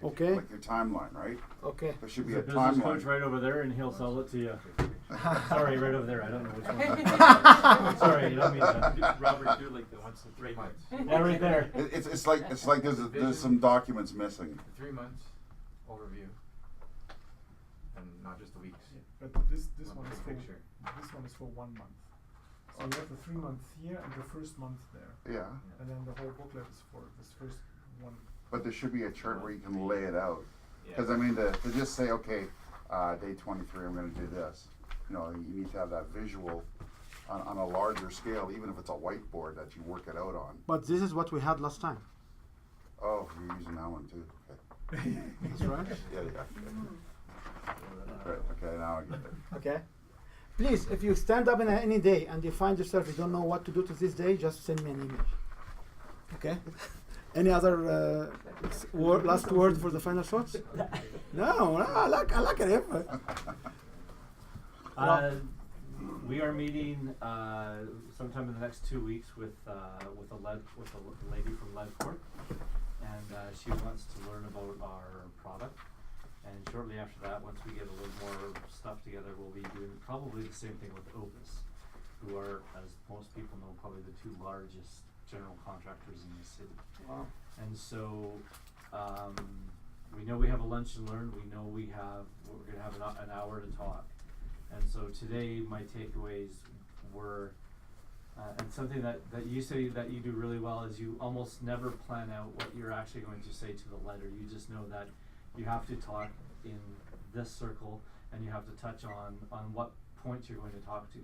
okay, like your timeline, right? okay. There should be There's a a business timeline. coach right over there, and he'll sell it to you. Sorry, right over there. I don't know which one. Sorry, you don't mean that. Robert, do like the Once in 3 months. Yeah, right there. It's like there's some documents missing. 3 months overview, and not just the weeks. but this One one is big for picture. this one is for 1 month. So you have the 3 months here and the first month there, Yeah, and then the whole booklet is for this first one. but there should be a chart where you can lay it out. Yeah. Because I mean, to just say, okay, day 23, I'm going to do this. You know, you need to have that visual on a larger scale, even if it's a whiteboard that you work it out on. But this is what we had last time. Oh, you're using that one too. Okay. That's right. Yeah, yeah. Right, okay, now I get it. Okay. Please, if you stand up in any day and you find yourself you don't know what to do to this day, just send me an email. Okay. Any other last word for the final thoughts? No, I like it. We are meeting sometime in the next 2 weeks with a lady from Ledcorp, and she wants to learn about our product. And shortly after that, once we get a little more stuff together, we'll be doing probably the same thing with Opus, who are, as most people know, probably the 2 largest general contractors in the city. Wow. And so we know we have a lunch and learn. We know we're going to have an hour to talk. And so today my takeaways were, and something that you say that you do really well is you almost never plan out what you're actually going to say to the letter. You just know that you have to talk in this circle and you have to touch on what points you're going to talk to.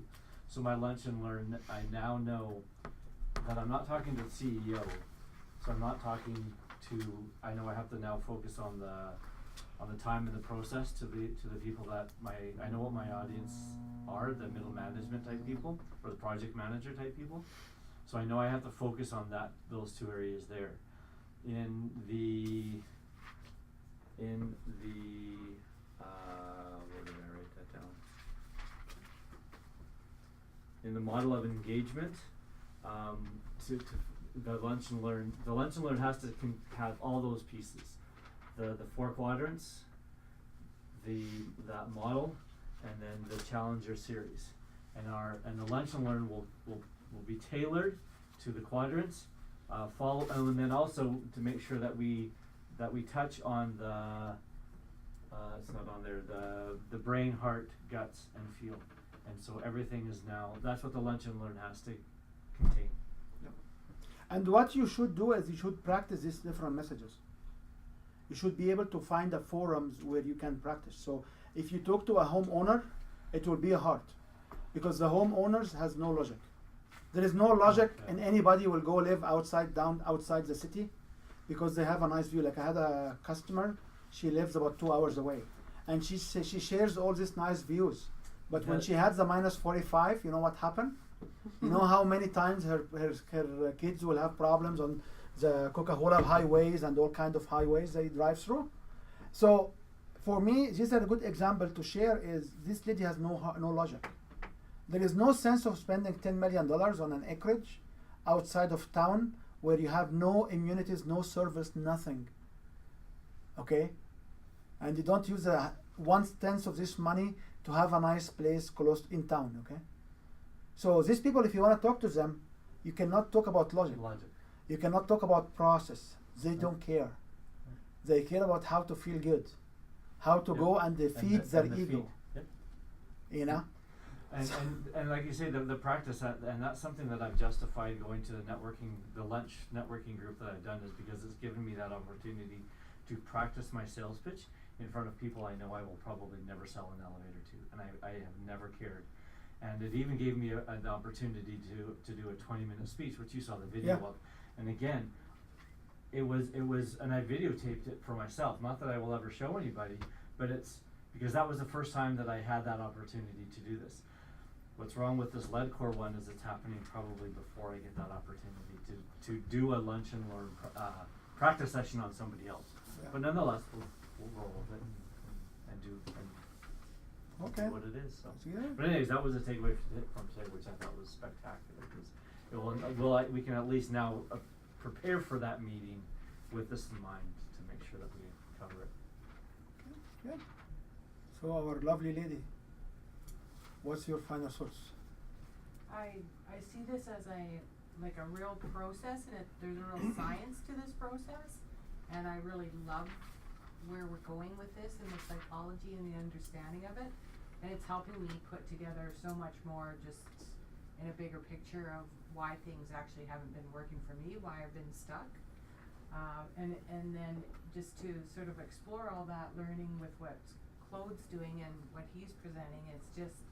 So my lunch and learn, I now know that I'm not talking to the CEO. So I'm not talking to, I know I have to now focus on the time and the process to the people that I know what my audience are, the middle management type people or the project manager type people. So I know I have to focus on those 2 areas there. In the where did I write that down? In the model of engagement, to the lunch and learn has to have all those pieces. The 4 quadrants, that model, and then the challenger series, and the lunch and learn will be tailored to the quadrants, and then also to make sure that we touch on it's not on there, the brain, heart, guts, and feel, and so everything is now, that's what the lunch and learn has to contain. And what you should do is you should practice these different messages. You should be able to find the forums where you can practice. So if you talk to a homeowner, it will be hard because the homeowners has no logic. There is no logic in anybody will go live outside the city because they have a nice view. Like I had a customer, she lives about 2 hours away, and she shares all these nice views. But when she had the -45, you know what happened? You know how many times her kids will have problems on the Coca-Cola highways and all kind of highways they drive through. So for me, this is a good example to share is this lady has no logic. There is no sense of spending $10 million on an acreage outside of town where you have no amenities, no service, nothing. Okay? And you don't use 1/10 of this money to have a nice place close in town, okay? So these people, if you want to talk to them, you cannot talk about logic. You cannot talk about process. They don't care. They care about how to feel good, how to Yeah. go and feed their and the ego. feed. Yep. You know. And like you say, the practice and that's something that I've justified going to the lunch networking group that I've done is because it's given me that opportunity to practice my sales pitch in front of people I know I will probably never sell an elevator to, and I have never cared. And it even gave me an opportunity to do a 20-minute speech, which you saw the video Yeah. of. And again, it was, and I videotaped it for myself. Not that I will ever show anybody, but it's because that was the first time that I had that opportunity to do this. What's wrong with this LEDCore one is it's happening probably before I get that opportunity to do a lunch and learn practice session on somebody else. Yeah. But nonetheless, we'll roll with it and do Okay. what it is. So. Yeah. But anyways, that was a takeaway from today, which I thought was spectacular because we can at least now prepare for that meeting with this in mind to make sure that we cover it. Good. So our lovely lady, what's your final thoughts? I see this as a real process, and there's a real science to this process, and I really love where we're going with this and the psychology and the understanding of it, and it's helping me put together so much more just in a bigger picture of why things actually haven't been working for me, why I've been stuck, and then just to sort of explore all that, learning with what Claude's doing and what he's presenting. It's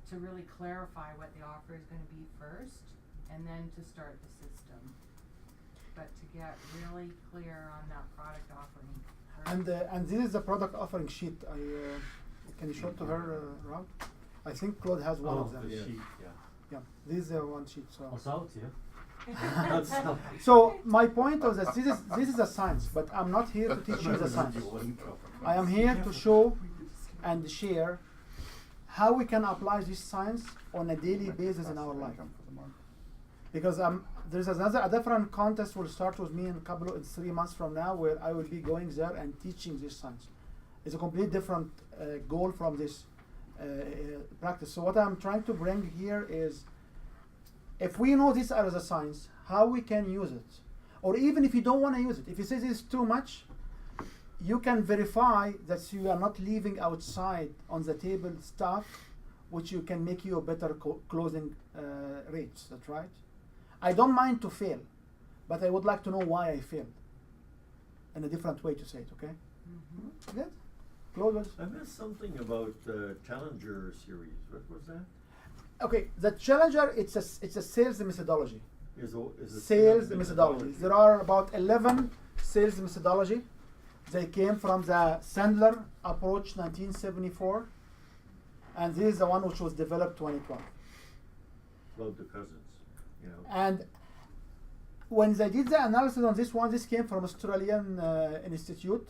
to really clarify what the offer is going to be first, and then to start the system, but to get really clear on that product offering first. And this is the product offering sheet. Can you show it to her, Rob? I think Claude has one of them. The yeah. sheet, yeah. Yeah, this is the one sheet. So. I'll sell it to you. So my point was that this is a science, but I'm not here to teach you the science. I am here to show and share how we can apply this science on a daily basis in our life. Because there's a different contest will start with me in 3 months from now, where I will be going there and teaching this science. It's a completely different goal from this practice. So what I'm trying to bring here is, if we know this as a science, how we can use it. Or even if you don't want to use it, if you say this is too much, you can verify that you are not leaving outside on the table stuff which you can make you a better closing rates. That's right. I don't mind to fail, but I would like to know why I failed. And a different way to say it, okay? Mm-hmm. Good? Claude? I missed something about the Challenger series. What was that? Okay, the Challenger, it's a sales methodology. Is a Sales methodology. There are about 11 sales methodology. They came from the Sandler approach 1974, and this is the one which was developed 2012. About the cousins, you know. And when they did the analysis on this one, this came from Australian Institute,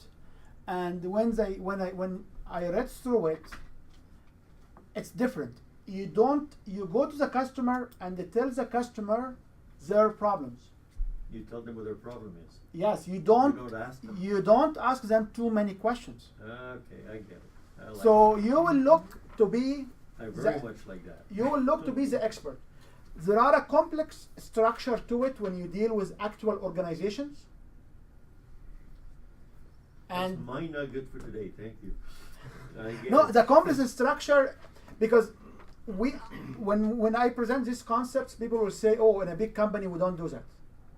and when I read through it, it's different. You go to the customer and they tell the customer their problems. You tell them what their problem is. Yes, you don't ask them. you don't ask them too many questions. Okay, I get it. I like So it. you will look to be I very the- much like that. you will look to be the expert. There are a complex structure to it when you deal with actual organizations. That's And my nugget for today. Thank you. I get no, it. the complex structure, because when I present these concepts, people will say, "Oh, in a big company we don't do that."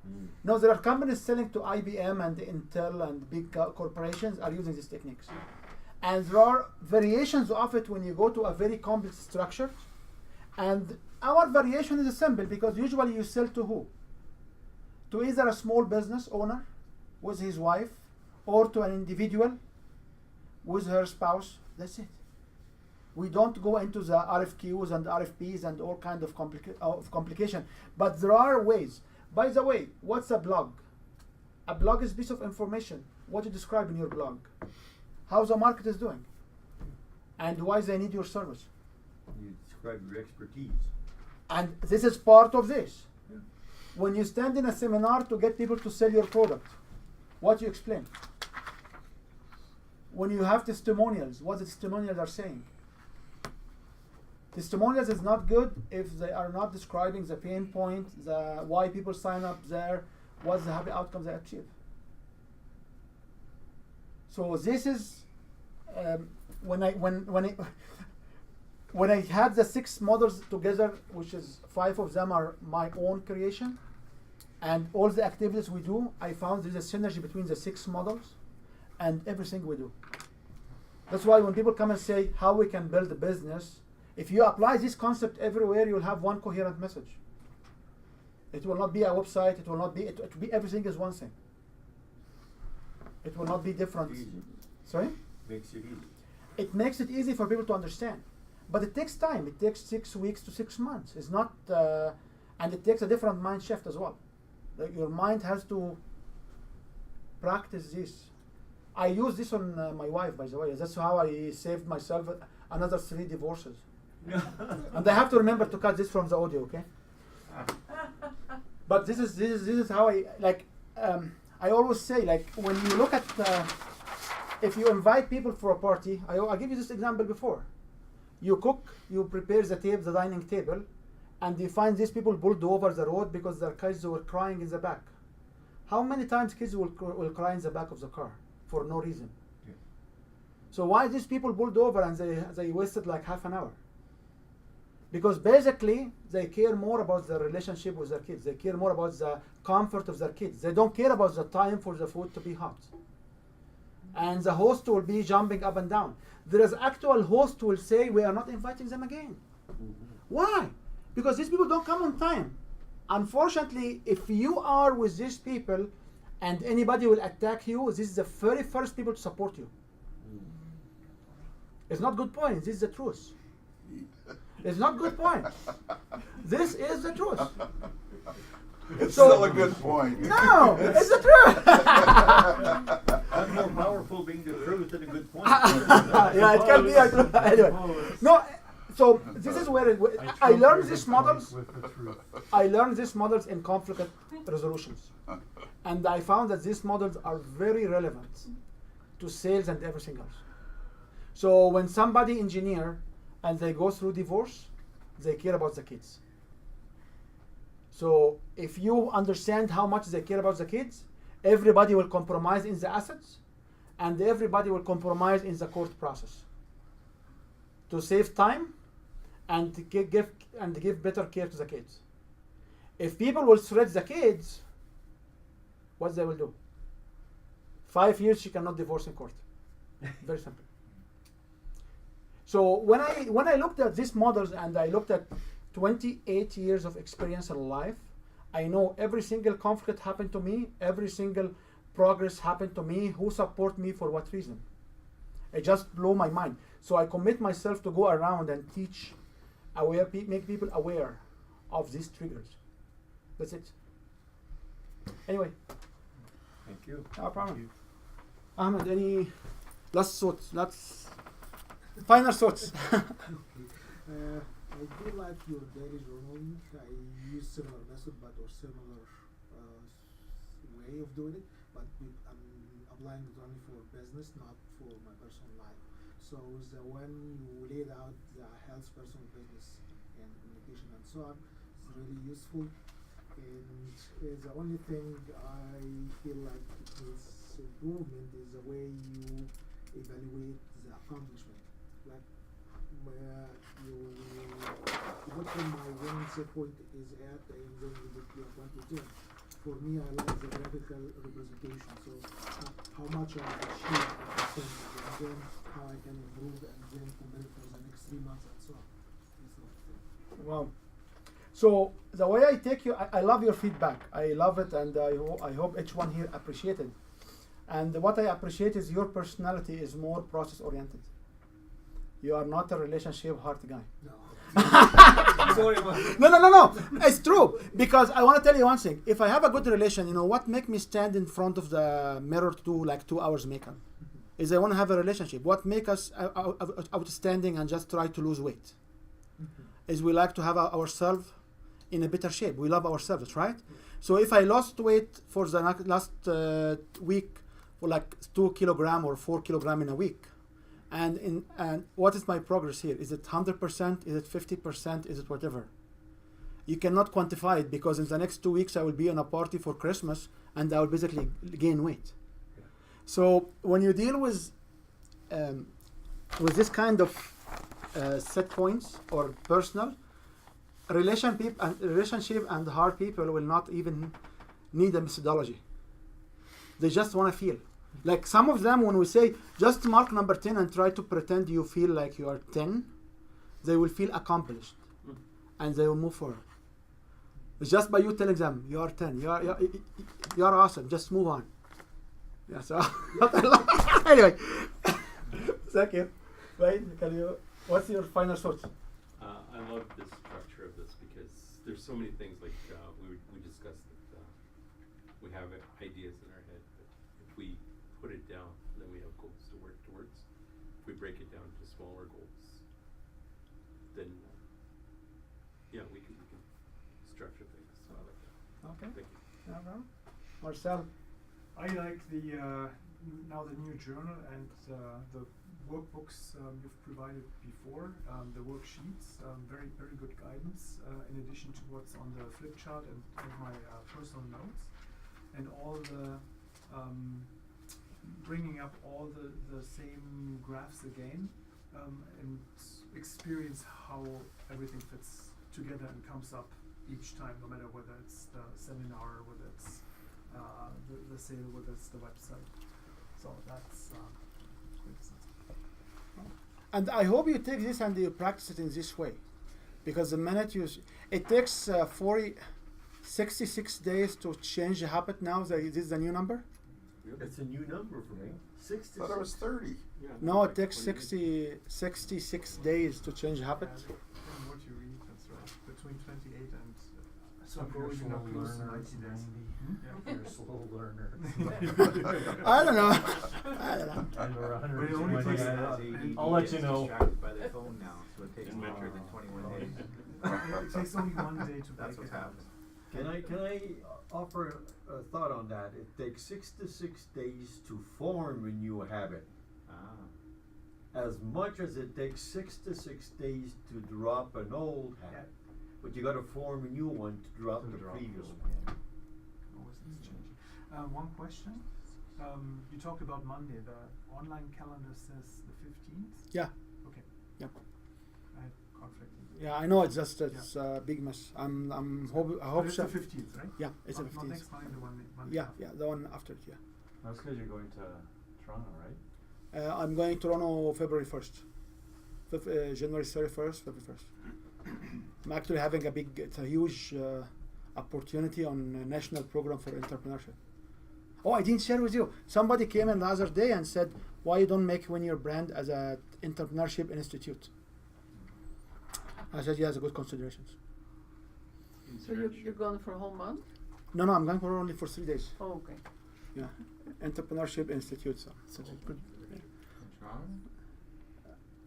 Mm. No, there are companies selling to IBM and Intel and big corporations are using these techniques. And there are variations of it when you go to a very complex structure. And our variation is simple, because usually you sell to who? To either a small business owner with his wife, or to an individual with her spouse. That's it. We don't go into the RFQs and RFPs and all kind of complication. But there are ways. By the way, what's a blog? A blog is a piece of information. What you describe in your blog. How the market is doing. And why they need your service. You describe your expertise. And this is part of this. Yeah. When you stand in a seminar to get people to sell your product, what do you explain? When you have testimonials, what the testimonials are saying. Testimonials is not good if they are not describing the pain point, why people sign up there, what's the happy outcomes they achieve. So this is when I had the 6 models together, which is 5 of them are my own creation, and all the activities we do, I found there's a synergy between the 6 models and everything we do. That's why when people come and say how we can build a business, if you apply this concept everywhere, you'll have one coherent message. It will not be a website. It will not be. It will be everything is one thing. It will not be different. Easy. Sorry? Makes it easy. It makes it easy for people to understand, but it takes time. It takes 6 weeks to 6 months. It's not, and it takes a different mind shift as well. Like your mind has to practice this. I use this on my wife, by the way. That's how I saved myself another 3 divorces. And I have to remember to cut this from the audio, okay? But this is how I like. I always say, like, when you look at if you invite people for a party, I give you this example before. You cook, you prepare the dining table, and you find these people pulled over the road because their kids were crying in the back. How many times kids will cry in the back of the car for no reason? Yeah. So why these people pulled over and they wasted like half an hour? Because basically they care more about the relationship with their kids. They care more about the comfort of their kids. They don't care about the time for the food to be hot. And the host will be jumping up and down. There is actual host who will say, we are not inviting them again. Why? Because these people don't come on time. Unfortunately, if you are with these people and anybody will attack you, this is the very first people to support you. It's not good point. This is the truth. It's not good point. This is the truth. It's So- still a good point. No, it's the truth. That's more powerful being the truth than a good point. Yeah, it can be a truth. Anyway, no. So this is where I learned these models. With the truth. I learned these models in conflict resolutions, and I found that these models are very relevant to sales and everything else. So when somebody engineer and they go through divorce, they care about the kids. So if you understand how much they care about the kids, everybody will compromise in the assets, and everybody will compromise in the court process to save time and to give better care to the kids. If people will threat the kids, what they will do? 5 years she cannot divorce in court. Very simple. So when I looked at these models and I looked at 28 years of experience in life, I know every single conflict happened to me, every single progress happened to me, who support me for what reason. It just blew my mind. So I commit myself to go around and teach, make people aware of these triggers. That's it. Anyway, Thank you. no problem. Ahmed, any last thoughts? Final thoughts. I do like your daily journaling. I use similar method, but or similar way of doing it. But I'm applying it only for business, not for my personal life. So when you laid out the health, personal, business, and communication, and so on, it's really useful. And the only thing I feel like it needs improvement is the way you evaluate the accomplishment. Like you put from my one set point is at, and then you put your 1 to 10. For me, I like the graphical representation. So how much I achieved at the thing, and then how I can improve, and then compare it for the next 3 months and so on. This sort of thing. Wow. So the way I take you, I love your feedback. I love it, and I hope each one here appreciated. And what I appreciate is your personality is more process oriented. You are not a relationship heart guy. No. Sorry, no. It's true, because I want to tell you one thing. If I have a good relation, you know what make me stand in front of the mirror to do like 2 hours makeup? Is I want to have a relationship. What make us outstanding and just try to lose weight? Is we like to have ourselves in a better shape. We love ourselves, right? So if I lost weight for the last week for like 2 kilograms or 4 kilograms in a week, and what is my progress here? Is it 100%? Is it 50%? Is it whatever? You cannot quantify it, because in the next 2 weeks I will be on a party for Christmas and I will basically gain weight. So when you deal with this kind of set points or personal relationship and hard people will not even need a methodology. They just want to feel. Like some of them, when we say just mark number 10 and try to pretend you feel like you are 10, they will feel accomplished and they will move forward. It's just by you telling them you are 10, you are awesome, just move on. Yeah, so anyway, thank you. Right? What's your final thoughts? I love the structure of this because there's so many things like we discussed that we have ideas in our head, but if we put it down, then we have goals to work towards. If we break it down to smaller goals, then yeah, we can structure things. So I like that. Okay. Thank you. Marcel. I like the now the new journal and the workbooks you've provided before, the worksheets, very good guidance in addition to what's on the flip chart and my personal notes, and all the bringing up all the same graphs again, and experience how everything fits together and comes up each time, no matter whether it's the seminar, whether it's the sale, whether it's the website. So that's And I hope you take this and you practice it in this way, because the minute it takes 66 days to change the habit. Now this is the new number. It's a new number for me. I thought it was 30. Yeah, No, it takes 66 days to change the habit. from what you read, that's right. Between 28 and So if you're a approaching slow up close to learner, 90 it's days. 90. Yeah. If you're a slow learner, I don't know. and we're But it only 120 takes- days. I'll let you know. Distracted by their phone now, so it takes And longer Metro. than 21 days. It takes only one day to That's break what's it out. happening. Can I offer a thought on that? It takes 6 to 6 days to form a new habit, as much as it takes 6 to 6 days to drop an old habit. But you got to form a new one to drop the previous one. Always it's changing. One question. You talked about Monday. The online calendar says the 15th. Yeah. Okay. Yeah. I had conflict. Yeah, I know it's a big mess. I hope It's so. the 15th, right? Yeah, it's the Not 15th. next Monday, the one Monday. Yeah, after. yeah, the one after it. Yeah. That's because you're going to Toronto, right? I'm going to Toronto February 1st. January 31st, February 1st. I'm actually having it's a huge opportunity on a national program for entrepreneurship. Oh, I didn't share with you. Somebody came in the other day and said, why you don't make Win Your Brand as a entrepreneurship institute? I said, yeah, it's a good consideration. So you're gone for a whole month? No, I'm going for only for 3 days. Oh, okay. Yeah, entrepreneurship institute. So it's a good. In Toronto?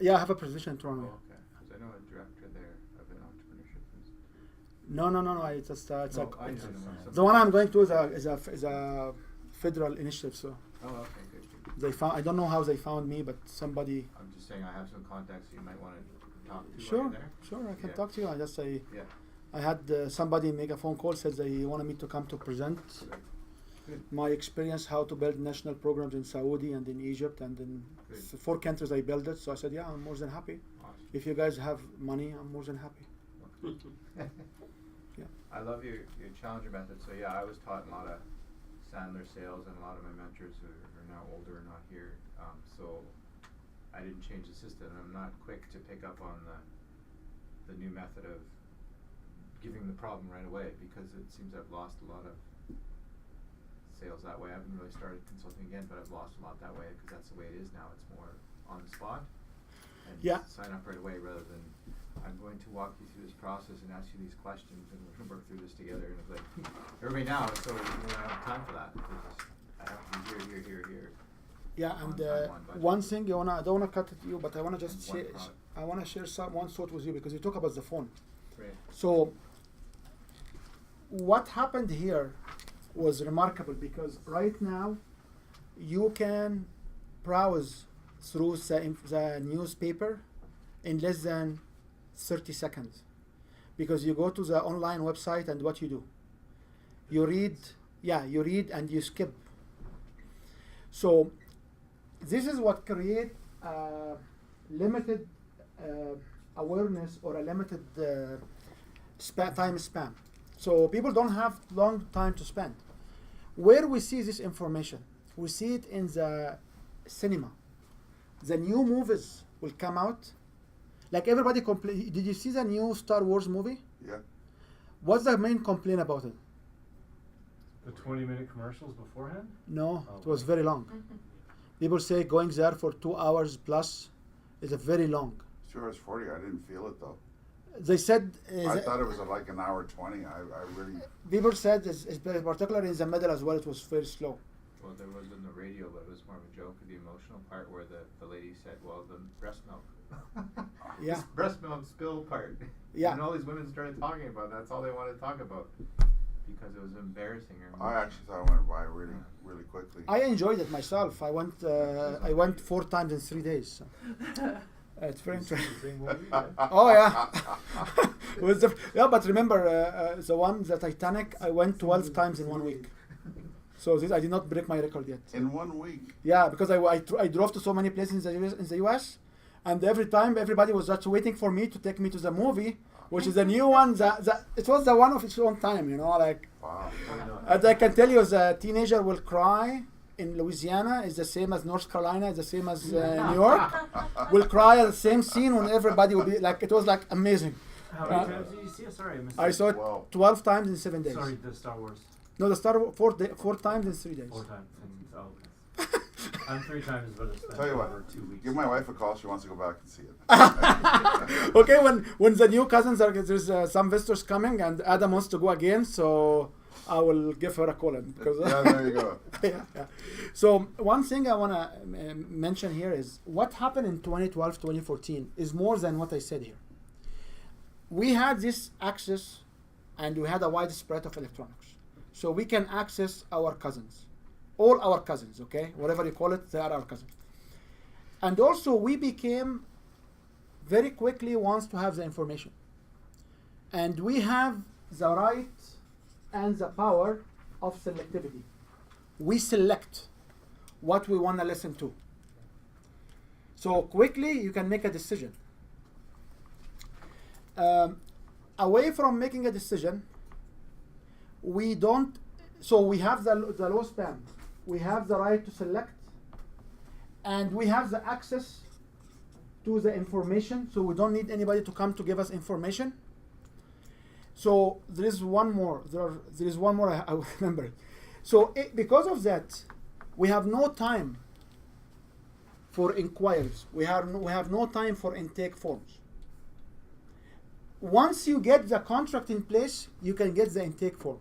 Yeah, I have a position in Oh, Toronto. okay. Because I know a director there of an entrepreneurship institute. No. It's just it's No, a, I know it's- somewhere. the one I'm going to is a federal initiative. So Oh, okay, good. they found. I don't know how they found me, but somebody. I'm just saying I have some contacts you might want to talk to while Sure, you're there. sure. I can Yeah. talk to you. Yeah. I had somebody make a phone call, said they wanted me to come to present Good. my experience how to build national programs in Saudi and in Egypt and in Good. 4 countries I built it. So I said, yeah, I'm more than happy. Awesome. If you guys have money, I'm more than happy. Yeah. I love your challenger method. So yeah, I was taught a lot of Sandler sales, and a lot of my mentors who are now older are not here. So I didn't change the system. I'm not quick to pick up on the new method of giving the problem right away, because it seems I've lost a lot of sales that way. I haven't really started consulting again, but I've lost a lot that way because that's the way it is now. It's more on the spot and Yeah. sign up right away, rather than I'm going to walk you through this process and ask you these questions and we're going to work through this together. And it's like, everybody now, so we don't have time for that. I have to be here. Yeah, On and time, on budget. one thing I don't wanna cut it to you, but I wanna just And one share. product. I wanna share one thought with you because you talk about the phone. Right. So what happened here was remarkable, because right now you can browse through the newspaper in less than 30 seconds, because you go to the online website and what you do, you read and you skip. So this is what create limited awareness or a limited time span. So people don't have long time to spend. Where we see this information, we see it in the cinema. The new movies will come out. Like everybody complain. Did you see the new Star Wars movie? Yeah. What's the main complaint about it? The 20-minute commercials beforehand? No, Oh, it was right. very long. People say going there for 2 hours plus is a very long. Sure, it's 40. I didn't feel it though. They said I thought it was like an hour 20. I really. people said it's particularly in the middle as well. It was very slow. Well, there was in the radio, but it was more of a joke. The emotional part where the lady said, "Well, the breast milk." Yeah. This breast milk spill part. Yeah. And all these women started talking about. That's all they wanted to talk about because it was embarrassing. Or I actually thought it went by really, really quickly. I enjoyed it myself. I went 4 times in 3 days. So. It's very interesting. Oh yeah. Yeah, but remember the one, the Titanic, I went 12 times in 1 week. So this, I did not break my record yet. In 1 week. Yeah, because I drove to so many places in the US, and every time everybody was just waiting for me to take me to the movie, which is the new one. It was the one of its own time, you know, like. Wow. And I can tell you, the teenager will cry in Louisiana is the same as North Carolina, is the same as New York. Will cry at the same scene when everybody will be like, it was like amazing. How many times did you see it? Sorry, I missed I it. saw it Wow. 12 times in 7 days. Sorry, the Star Wars. No, the Star Wars 4 times in 3 days. 4 times. Okay. I'm 3 times, but it's been Tell you what, over 2 weeks. Give my wife a call. She wants to go back and see it. Okay, when the new cousins are, there's some visitors coming and Adam wants to go again, so I will give her a call because Yeah, there you go. yeah. So one thing I want to mention here is what happened in 2012, 2014 is more than what I said here. We had this access and we had a wide spread of electronics. So we can access our cousins, all our cousins, okay? Whatever you call it, they are our cousins. And also we became very quickly wants to have the information. And we have the right and the power of selectivity. We select what we want to listen to. So quickly you can make a decision. Away from making a decision, we don't, so we have the low span. We have the right to select, and we have the access to the information, so we don't need anybody to come to give us information. So there is one more. There is one more I remember. So because of that, we have no time for inquiries. We have no time for intake forms. Once you get the contract in place, you can get the intake form.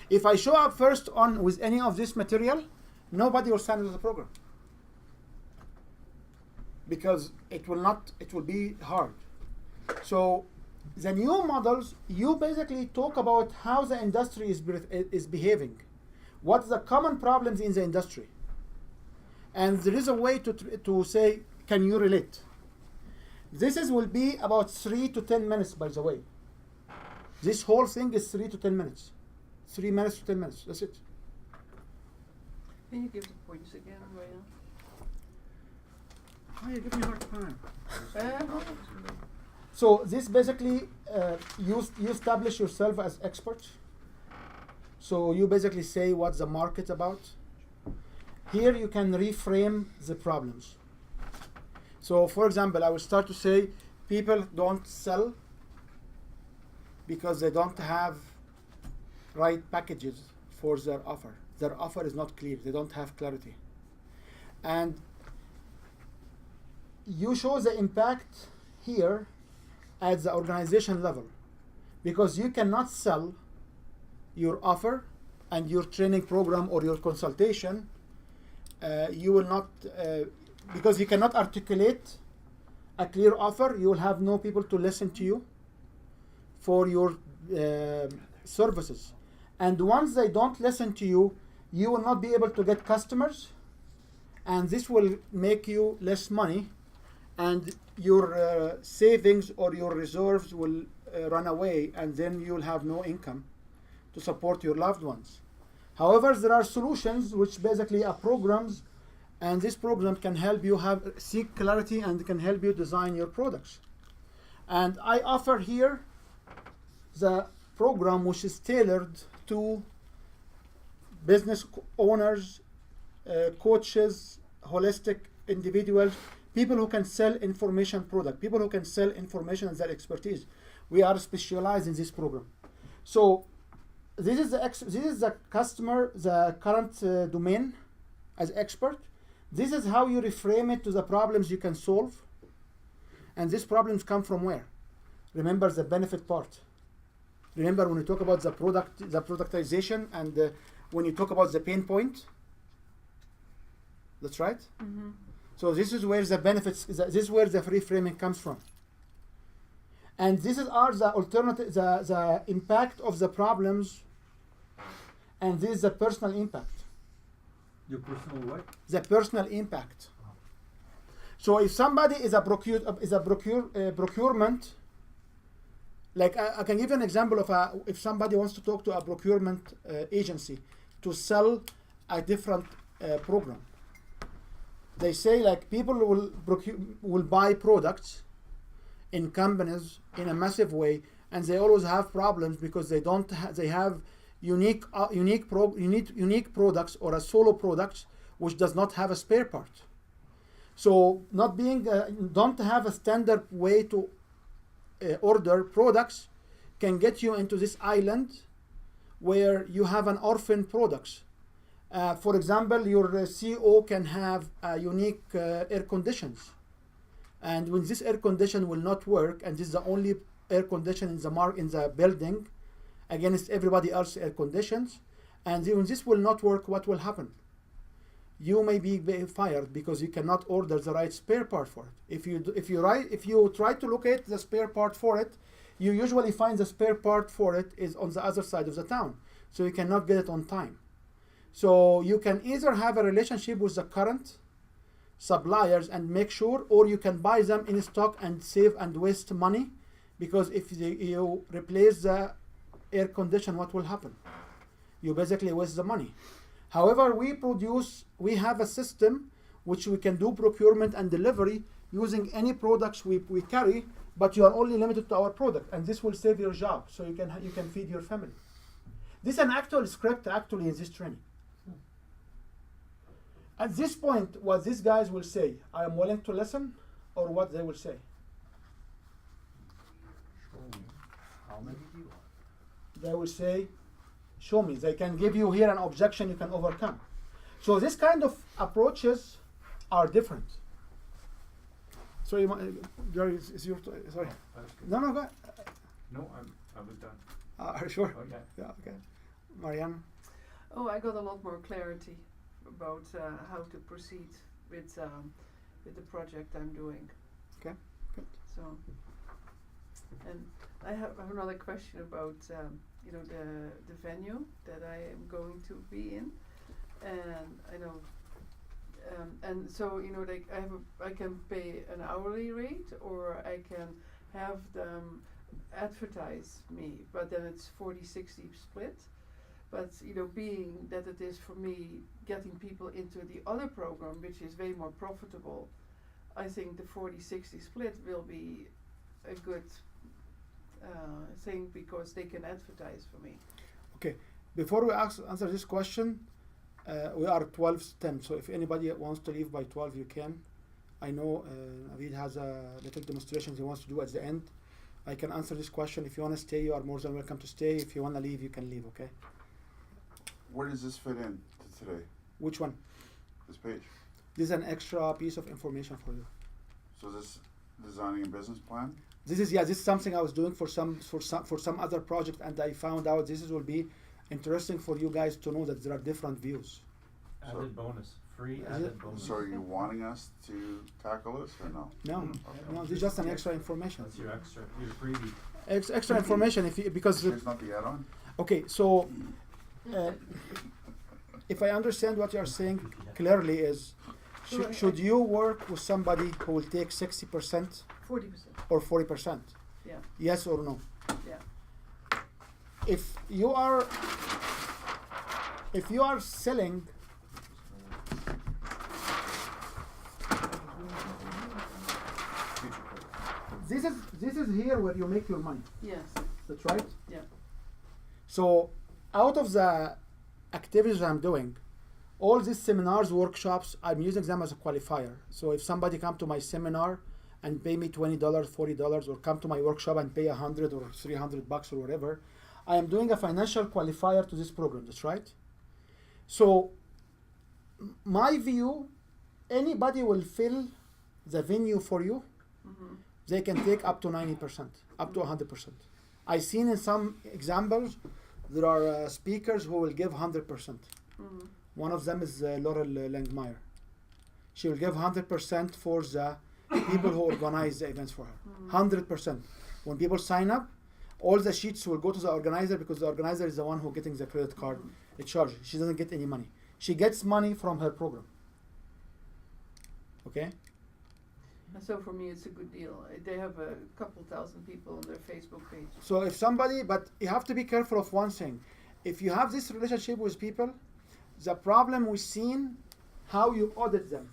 If I show up first on with any of this material, nobody will sign with the program because it will be hard. So the new models, you basically talk about how the industry is behaving, what's the common problems in the industry, and there is a way to say, can you relate? This will be about 3 to 10 minutes, by the way. This whole thing is 3 to 10 minutes. 3 minutes to 10 minutes, that's it. Can you give the points again, Ryan? Oh, you give me a hard time. Uh, So this basically, you establish yourself as expert. So you basically say what's the market about. Here you can reframe the problems. So for example, I will start to say people don't sell because they don't have right packages for their offer. Their offer is not clear. They don't have clarity. And you show the impact here at the organization level, because you cannot sell your offer and your training program or your consultation. You will not, because you cannot articulate a clear offer, you will have no people to listen to you for your services. And once they don't listen to you, you will not be able to get customers, and this will make you less money, and your savings or your reserves will run away, and then you'll have no income to support your loved ones. However, there are solutions which basically are programs, and this program can help you seek clarity and can help you design your products. And I offer here the program which is tailored to business owners, coaches, holistic individuals, people who can sell information product, people who can sell information and their expertise. We are specialized in this program. So this is the customer, the current domain as expert. This is how you reframe it to the problems you can solve. And these problems come from where? Remember the benefit part. Remember when we talk about the productization, and when you talk about the pain point. That's right. Mm-hmm. So this is where the benefits, this is where the reframing comes from. And this are the alternative, the impact of the problems, and this is the personal impact. Your personal what? The personal impact. So if somebody is a procurement, like I can give you an example of if somebody wants to talk to a procurement agency to sell a different program. They say like people will buy products in companies in a massive way, and they always have problems because they don't they have unique products or a solo product which does not have a spare part. So not being don't have a standard way to order products can get you into this island where you have an orphan products. For example, your CO can have unique air conditions, and when this air condition will not work, and this is the only air condition in the building against everybody else's air conditions, and when this will not work, what will happen? You may be fired because you cannot order the right spare part for it. If you try to locate the spare part for it, you usually find the spare part for it is on the other side of the town, so you cannot get it on time. So you can either have a relationship with the current suppliers and make sure, or you can buy them in stock and save and waste money, because if you replace the air condition, what will happen? You basically waste the money. However, we have a system which we can do procurement and delivery using any products we carry, but you are only limited to our product, and this will save your job, so you can feed your family. This is an actual script actually in this training. At this point, what these guys will say, I am willing to listen, or what they will say? Show me. How many do you want? They will say, show me. They can give you here an objection you can overcome. So this kind of approaches are different. So Jerry, is your sorry? No, go ahead. No, I was done. Are you sure? Okay. Yeah, okay. Marianne? Oh, I got a lot more clarity about how to proceed with the project I'm doing. Okay, good. So, and I have another question about the venue that I am going to be in, and I know, and so like I can pay an hourly rate, or I can have them advertise me, but then it's 40-60 split. But being that it is for me getting people into the other program, which is way more profitable, I think the 40-60 split will be a good thing, because they can advertise for me. Okay, before we answer this question, we are 12:10, so if anybody wants to leave by 12, you can. I know Naveed has a little demonstration he wants to do at the end. I can answer this question. If you want to stay, you are more than welcome to stay. If you want to leave, you can leave, okay? Where does this fit in to today? Which one? This page. This is an extra piece of information for you. So this designing a business plan? This is something I was doing for some other project, and I found out this will be interesting for you guys to know that there are different views. Added bonus. Free Is added it? bonus. So are you wanting us to tackle this or no? No, Okay. no, this is just an extra information. That's your freebie. Extra information because It's not the add-on? okay, so if I understand what you are saying clearly is, should you work with somebody who will take 60% 40%. or 40%? Yeah. Yes or no? Yeah. If you are if you are selling, this is here where you make your money. Yes. That's right. Yeah. So, out of the activities I'm doing, all these seminars, workshops, I'm using them as a qualifier. So if somebody come to my seminar and pay me $20, $40, or come to my workshop and pay $100 or $300 or whatever, I am doing a financial qualifier to this program. That's right. So, my view, anybody will fill the venue for you. Mm-hmm. They can take up to 90%, up to 100%. I've seen in some examples, there are speakers who will give 100%. Mm-hmm. One of them is Laurel Langmeyer. She will give 100% for the people who organize the events for her. 100%. When people sign up, all the sheets will go to the organizer because the organizer is the one who getting the credit card charge. She doesn't get any money. She gets money from her program. Okay? And so for me, it's a good deal. They have a couple thousand people on their Facebook page. So if somebody, but you have to be careful of one thing. If you have this relationship with people, the problem we've seen, how you audit them.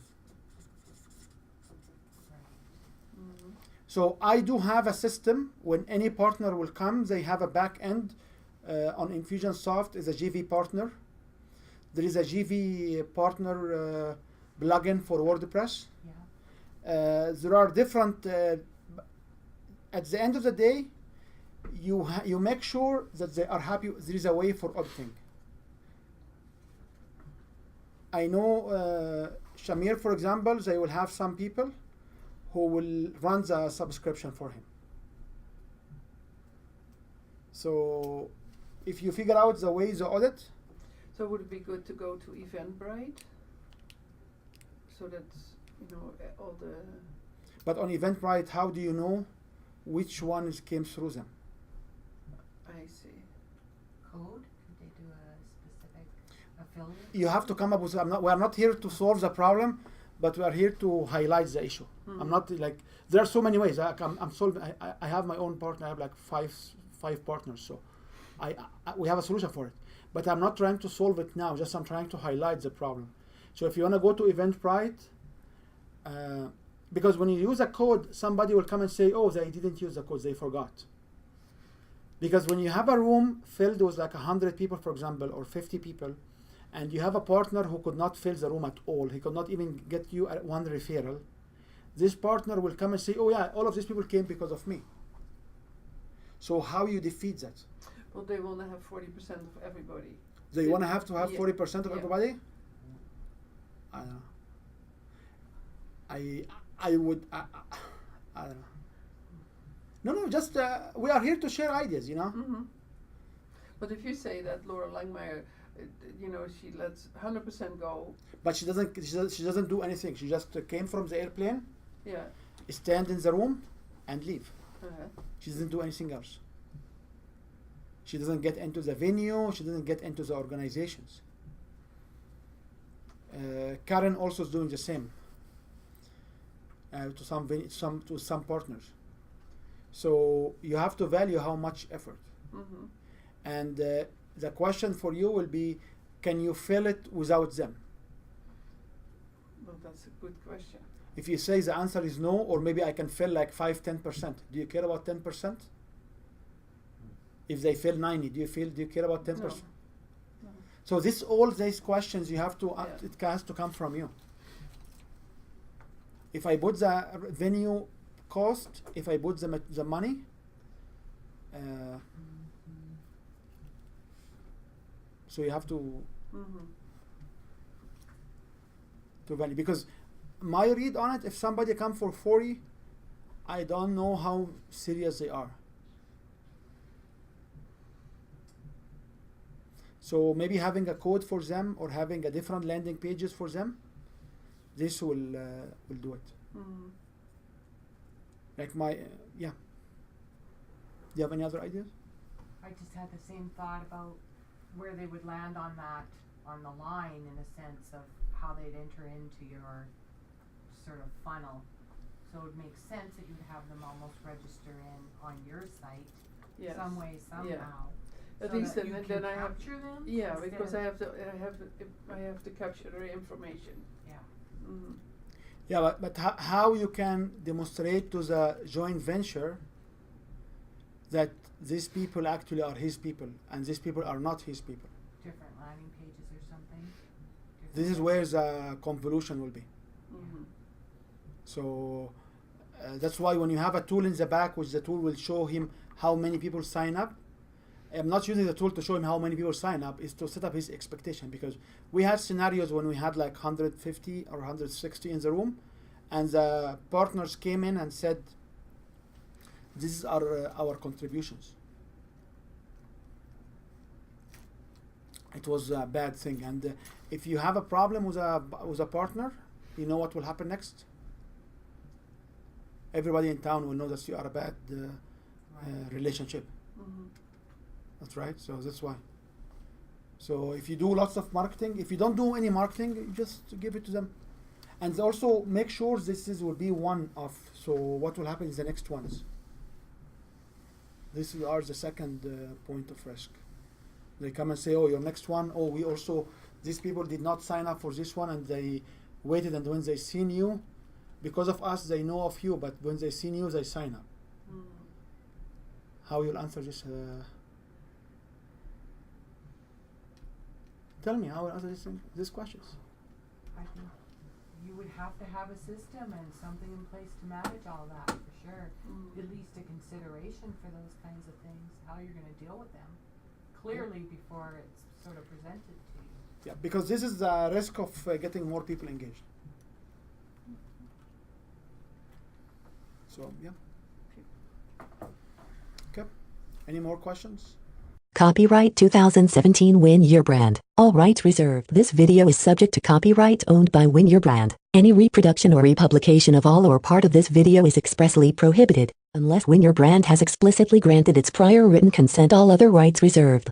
Mm-hmm. So I do have a system. When any partner will come, they have a back end on Infusionsoft is a GV partner. There is a GV partner plugin for WordPress. Yeah. There are different. At the end of the day, you make sure that they are happy. There is a way for auditing. I know Shamir, for example, they will have some people who will run the subscription for him. So if you figure out the way the audit, So would it be good to go to Eventbrite? So that's, all the... but on Eventbrite, how do you know which one came through them? I see. Code? Could they do a specific affiliate? You have to come up with. We are not here to solve the problem, but we are here to highlight the issue. Mhm. I'm not like there are so many ways. I'm solving. I have my own partner. I have like five partners. So, we have a solution for it. But I'm not trying to solve it now. Just I'm trying to highlight the problem. So if you want to go to Eventbrite, because when you use a code, somebody will come and say, "Oh, they didn't use the code. They forgot." Because when you have a room filled with like 100 people, for example, or 50 people, and you have a partner who could not fill the room at all, he could not even get you one referral, this partner will come and say, "Oh yeah, all of these people came because of me." So how you defeat that? Well, they want to have 40% of everybody. They want to have 40% of Yeah. everybody? I don't know. I would, I don't know. No, just, we are here to share ideas, Mm-hmm. But if you say that Laura Langmeyer, she lets 100% go. But she doesn't do anything. She just came from the airplane, Yeah. stand in the room, and leave. Uh-huh. She doesn't do anything else. She doesn't get into the venue. She doesn't get into the organizations. Karen also is doing the same to some partners. So you have to value how much effort. Mm-hmm. And the question for you will be, can you fill it without them? Well, that's a good question. If you say the answer is no, or maybe I can fill like 5-10%, do you care about 10%? If they fill 90, do you care about 10%? No. So all these questions you have to, Yeah. it has to come from you. If I put the venue cost, if I put the money, so you have to Mm-hmm. value, because my read on it, if somebody come for 40, I don't know how serious they are. So maybe having a code for them or having a different landing pages for them, this will do it. Mm-hmm. Like yeah. Do you have any other ideas? I just had the same thought about where they would land on the line, in a sense of how they'd enter into your sort of funnel. So it would make sense that you would have them almost register in on your site Yes. some way, somehow. a So reason, that you and can then I have, capture them? yeah, instead because of- I have to capture the information. Yeah. Mm. Yeah, but how you can demonstrate to the joint venture that these people actually are his people and these people are not his people? Different landing pages or something? This is Different- where the convolution will be. Mhm. So that's why when you have a tool in the back, which the tool will show him how many people sign up. I'm not using the tool to show him how many people sign up, is to set up his expectation, because we had scenarios when we had like 150 or 160 in the room, and the partners came in and said, "These are our contributions." It was a bad thing, and if you have a problem with a partner, you know what will happen next. Everybody in town will know that you are a bad relationship. Mhm. That's right. So that's why. So if you do lots of marketing, if you don't do any marketing, you just give it to them, and also make sure will be one off. So what will happen is the next ones. This are the second point of risk. They come and say, "Oh, your next one. Oh, we also these people did not sign up for this one, and they waited, and when they seen you, because of us, they know of you, but when they seen you, they sign up." Mm. How you'll answer this? Tell me how you'll answer these questions. I think you would have to have a system and something in place to manage all that, for sure. Mm. At least a consideration for those kinds of things, how you're gonna deal with them, clearly before it's sort of presented to you. Yeah, because this is the risk of getting more people engaged. So yeah. Okay. Any more questions? Copyright 2017 Win Your Brand. All rights reserved. This video is subject to copyright owned by Win Your Brand. Any reproduction or republication of all or part of this video is expressly prohibited, unless Win Your Brand has explicitly granted its prior written consent. All other rights reserved.